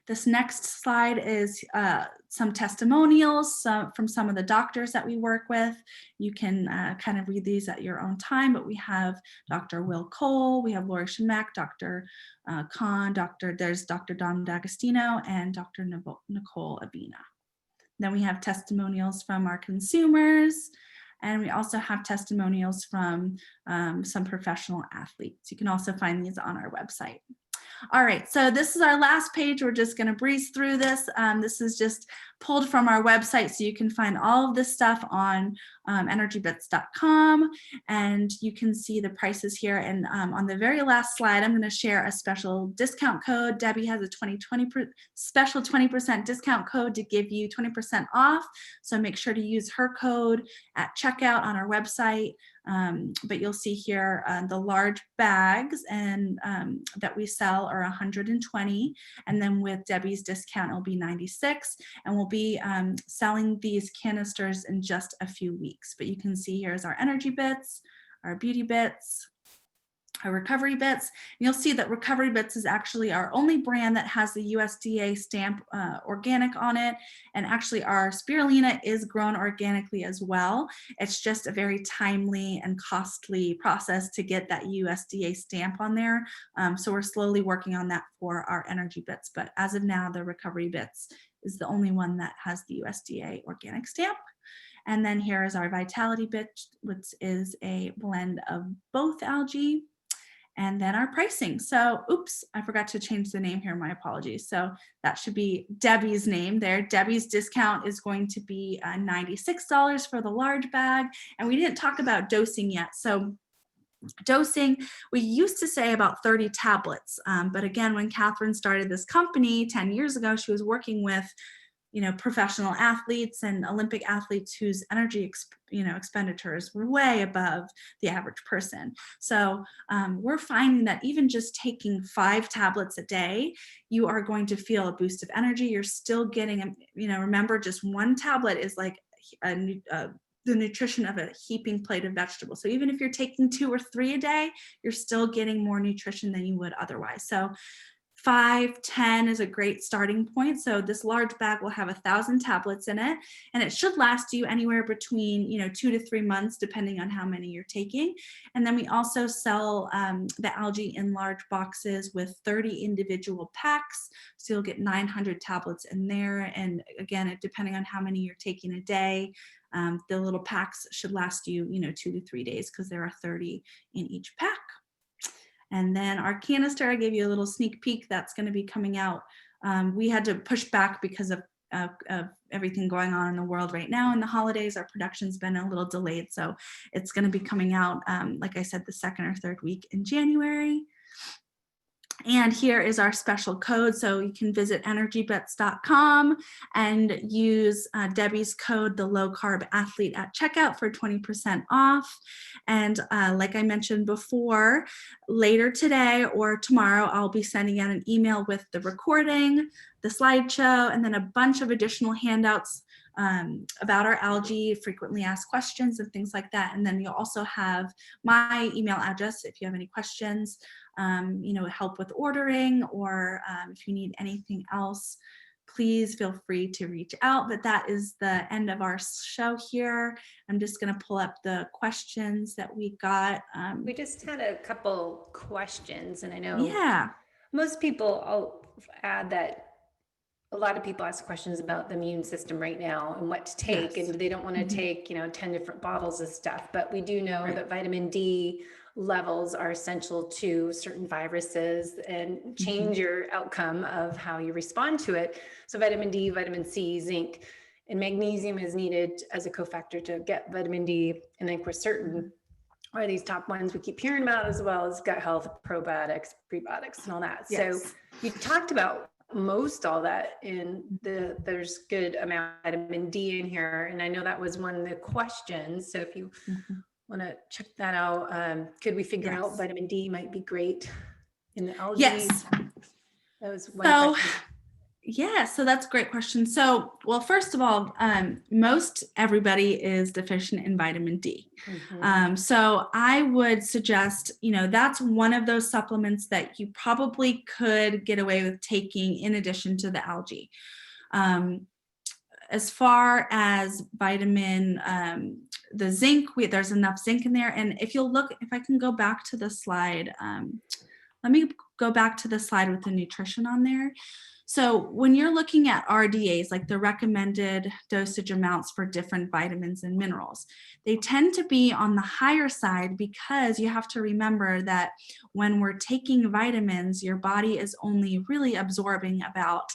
this next slide is some testimonials from some of the doctors that we work with. You can kind of read these at your own time, but we have Dr. Will Cole, we have Lori Shemek, Dr. Khan, there's Dr. Dom D'Agostino, and Dr. Nicole Abina. Then we have testimonials from our consumers, and we also have testimonials from some professional athletes. You can also find these on our website. All right, so this is our last page. We're just going to breeze through this. This is just pulled from our website, so you can find all of this stuff on EnergyBits.com, and you can see the prices here. And on the very last slide, I'm going to share a special discount code. Debbie has a special 20% discount code to give you 20% off. So make sure to use her code at checkout on our website. But you'll see here the large bags and that we sell are 120, and then with Debbie's discount it'll be 96, and we'll be selling these canisters in just a few weeks. But you can see here's our Energy Bits, our Beauty Bits, our Recovery Bits. And you'll see that Recovery Bits is actually our only brand that has the USDA stamp organic on it. And actually our spirulina is grown organically as well. It's just a very timely and costly process to get that USDA stamp on there. So we're slowly working on that for our Energy Bits. But as of now, the Recovery Bits is the only one that has the USDA organic stamp. And then here is our Vitality Bit, which is a blend of both algae. And then our pricing. So, oops, I forgot to change the name here, my apologies. So that should be Debbie's name there. Debbie's discount is going to be $96 for the large bag. And we didn't talk about dosing yet. So dosing, we used to say about 30 tablets. But again, when Catherine started this company 10 years ago, she was working with professional athletes and Olympic athletes whose energy, expenditures were way above the average person. So we're finding that even just taking 5 tablets a day, you are going to feel a boost of energy. You're still getting, remember, just 1 tablet is like the nutrition of a heaping plate of vegetables. So even if you're taking 2 or 3 a day, you're still getting more nutrition than you would otherwise. So 5, 10 is a great starting point. So this large bag will have 1,000 tablets in it, and it should last you anywhere between 2 to 3 months, depending on how many you're taking. And then we also sell the algae in large boxes with 30 individual packs. So you'll get 900 tablets in there. And again, depending on how many you're taking a day, the little packs should last you, 2 to 3 days, because there are 30 in each pack. And then our canister, I gave you a little sneak peek, that's going to be coming out. We had to push back because of everything going on in the world right now. In the holidays, our production's been a little delayed. So it's going to be coming out, like I said, the 2nd or 3rd week in January. And here is our special code. So you can visit EnergyBits.com and use Debbie's code, the low carb athlete, at checkout for 20% off. And like I mentioned before, later today or tomorrow, I'll be sending out an email with the recording, the slideshow, and then a bunch of additional handouts about our algae, frequently asked questions and things like that. And then you'll also have my email address if you have any questions, help with ordering, or if you need anything else, please feel free to reach out. But that is the end of our show here. I'm just going to pull up the questions that we got. We just had a couple questions, and I know most people, I'll add that a lot of people ask questions about the immune system right now and what to take, and they don't want to take 10 different bottles of stuff. But we do know that vitamin D levels are essential to certain viruses and change your outcome of how you respond to it. So vitamin D, vitamin C, zinc, and magnesium is needed as a cofactor to get vitamin D. And then quercetin are these top ones we keep hearing about, as well as gut health, probiotics, prebiotics, and all that. So you talked about most all that there's good amount of vitamin D in here. And I know that was one of the questions. So if you want to check that out, could we figure out vitamin D might be great in the algae? Yes. That was one question. Yeah, so that's a great question. So, well, first of all, most everybody is deficient in vitamin D. So I would suggest, that's one of those supplements that you probably could get away with taking in addition to the algae. As far as vitamin, the zinc, there's enough zinc in there. And if you'll look, if I can go back to the slide, let me go back to the slide with the nutrition on there. So when you're looking at RDAs, like the recommended dosage amounts for different vitamins and minerals, they tend to be on the higher side, because you have to remember that when we're taking vitamins, your body is only really absorbing about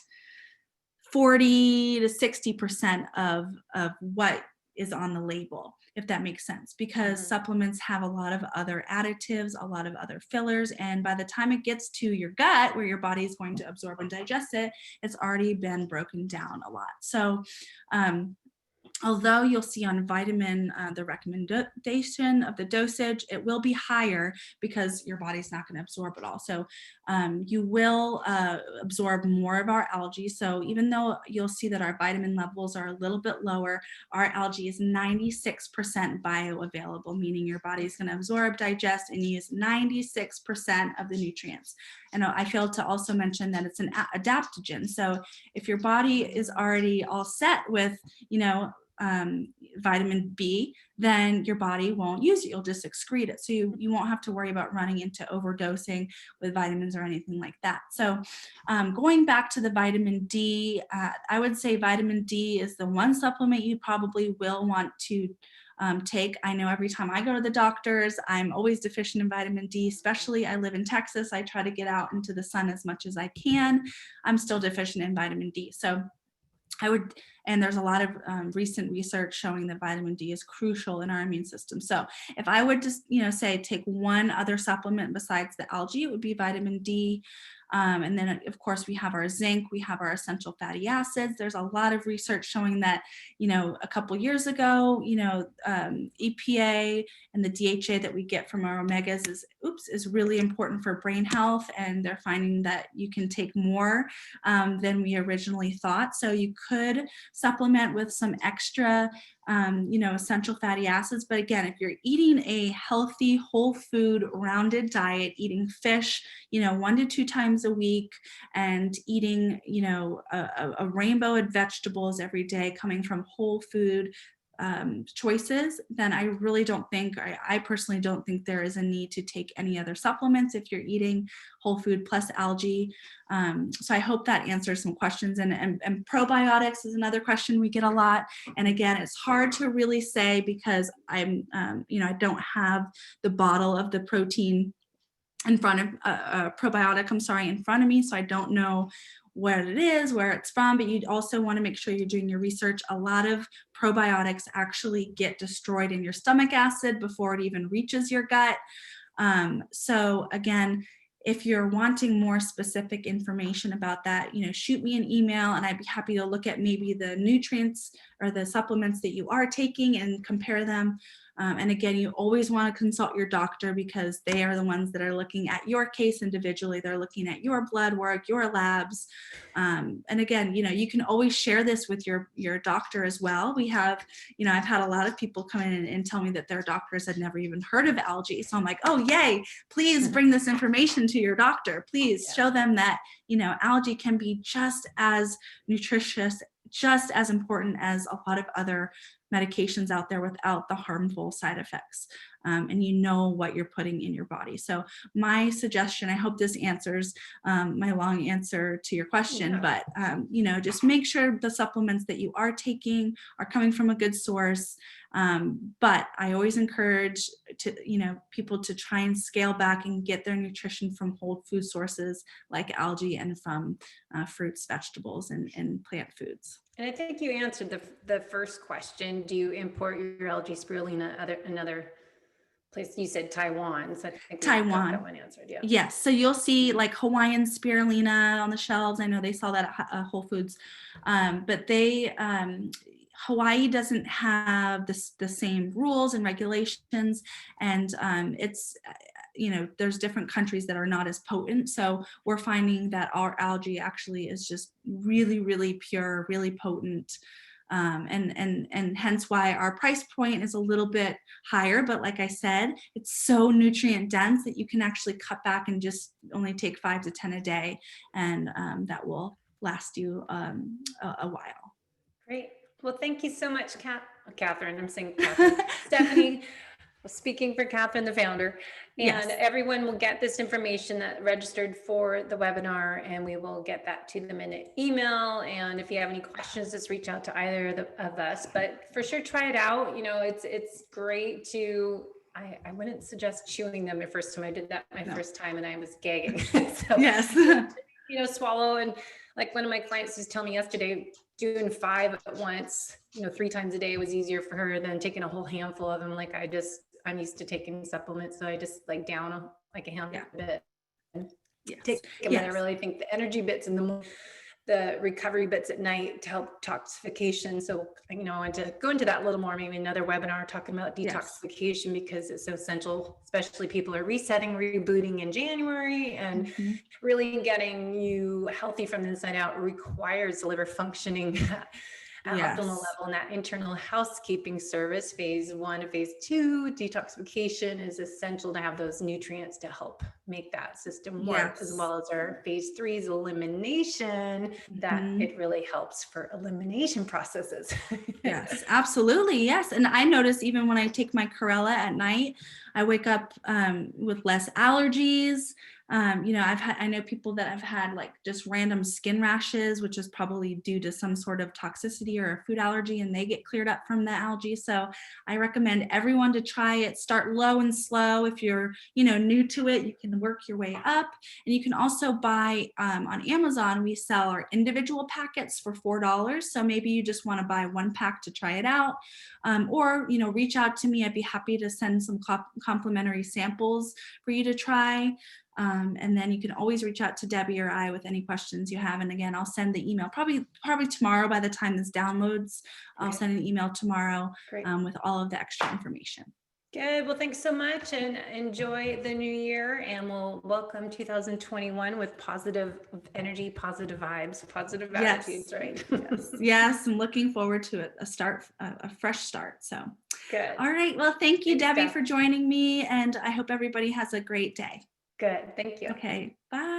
40 to 60% of what is on the label, if that makes sense, because supplements have a lot of other additives, a lot of other fillers. And by the time it gets to your gut where your body is going to absorb and digest it, it's already been broken down a lot. So, although you'll see on vitamin, the recommendation of the dosage, it will be higher because your body's not going to absorb it all. So you will absorb more of our algae. So even though you'll see that our vitamin levels are a little bit lower, our algae is 96% bioavailable, meaning your body's going to absorb, digest, and use 96% of the nutrients. And I failed to also mention that it's an adaptogen. So if your body is already all set with, vitamin B, then your body won't use it. You'll just excrete it. So you won't have to worry about running into overdosing with vitamins or anything like that. So going back to the vitamin D, I would say vitamin D is the one supplement you probably will want to take. I know every time I go to the doctors, I'm always deficient in vitamin D, especially I live in Texas. I try to get out into the sun as much as I can. I'm still deficient in vitamin D. So and there's a lot of recent research showing that vitamin D is crucial in our immune system. So if I would just, say take one other supplement besides the algae, it would be vitamin D. And then of course we have our zinc, we have our essential fatty acids. There's a lot of research showing that, a couple years ago, EPA and the DHA that we get from our omegas is really important for brain health. And they're finding that you can take more than we originally thought. So you could supplement with some extra essential fatty acids. But again, if you're eating a healthy, whole food, rounded diet, eating fish, 1 to 2 times a week, and eating, a rainbow of vegetables every day coming from whole food choices, then I really don't think, I personally don't think there is a need to take any other supplements if you're eating whole food plus algae. So I hope that answers some questions. And probiotics is another question we get a lot. And again, it's hard to really say because I don't have the bottle of the protein in front of probiotic, in front of me. So I don't know what it is, where it's from, but you also want to make sure you're doing your research. A lot of probiotics actually get destroyed in your stomach acid before it even reaches your gut. So again, if you're wanting more specific information about that, shoot me an email and I'd be happy to look at maybe the nutrients or the supplements that you are taking and compare them. And again, you always want to consult your doctor because they are the ones that are looking at your case individually. They're looking at your blood work, your labs. And again, you can always share this with your doctor as well. We have, I've had a lot of people come in and tell me that their doctors had never even heard of algae. So I'm like, oh, yay, please bring this information to your doctor. Please show them that, algae can be just as nutritious, just as important as a lot of other medications out there without the harmful side effects. And what you're putting in your body. So my suggestion, I hope this answers my long answer to your question, but just make sure the supplements that you are taking are coming from a good source. But I always encourage people to try and scale back and get their nutrition from whole food sources like algae and from fruits, vegetables, and plant foods. And I think you answered the first question. Do you import your algae spirulina another place? You said Taiwan. So I think Taiwan. That one answered, yeah. Yes. So you'll see like Hawaiian spirulina on the shelves. I know they sell that at Whole Foods, but Hawaii doesn't have the same rules and regulations, and it's there's different countries that are not as potent. So we're finding that our algae actually is just really, really pure, really potent. And hence why our price point is a little bit higher. But like I said, it's so nutrient dense that you can actually cut back and just only take 5 to 10 a day. And that will last you a while. Great. Well, thank you so much, Catherine. I'm saying Catherine. Stephanie. Speaking for Catherine, the founder, and everyone will get this information that registered for the webinar, and we will get that to them in an email. And if you have any questions, just reach out to either of us, but for sure, try it out. It's great to, I wouldn't suggest chewing them the first time. I did that my first time and I was gagging. So, yes. Swallow and like one of my clients just told me yesterday, doing 5 at once, 3 times a day was easier for her than taking a whole handful of them. Like I'm used to taking supplements. So I just like down like a handful of it and take them. And I really think the energy bits and the recovery bits at night to help detoxification. So, I want to go into that a little more, maybe another webinar talking about detoxification because it's so essential, especially people are resetting, rebooting in January, and really getting you healthy from the inside out requires the liver functioning at optimal level, and that internal housekeeping service, phase 1 to phase 2 detoxification is essential to have those nutrients to help make that system work, as well as our phase 3's elimination, that it really helps for elimination processes. Yes, absolutely. Yes. And I notice even when I take my Corella at night, I wake up with less allergies. I know people that have had like just random skin rashes, which is probably due to some sort of toxicity or a food allergy, and they get cleared up from the algae. So I recommend everyone to try it. Start low and slow. If you're, new to it, you can work your way up. And you can also buy on Amazon, we sell our individual packets for $4. So maybe you just want to buy one pack to try it out. Or, reach out to me. I'd be happy to send some complimentary samples for you to try. And then you can always reach out to Debbie or I with any questions you have. And again, I'll send the email probably tomorrow. By the time this downloads, I'll send an email tomorrow with all of the extra information. Good. Well, thanks so much, and enjoy the new year, and we'll welcome 2021 with positive energy, positive vibes, positive attitudes, right? Yes. I'm looking forward to it, a fresh start. So good. All right. Well, thank you, Debbie, for joining me, and I hope everybody has a great day. Good. Thank you. Okay. Bye.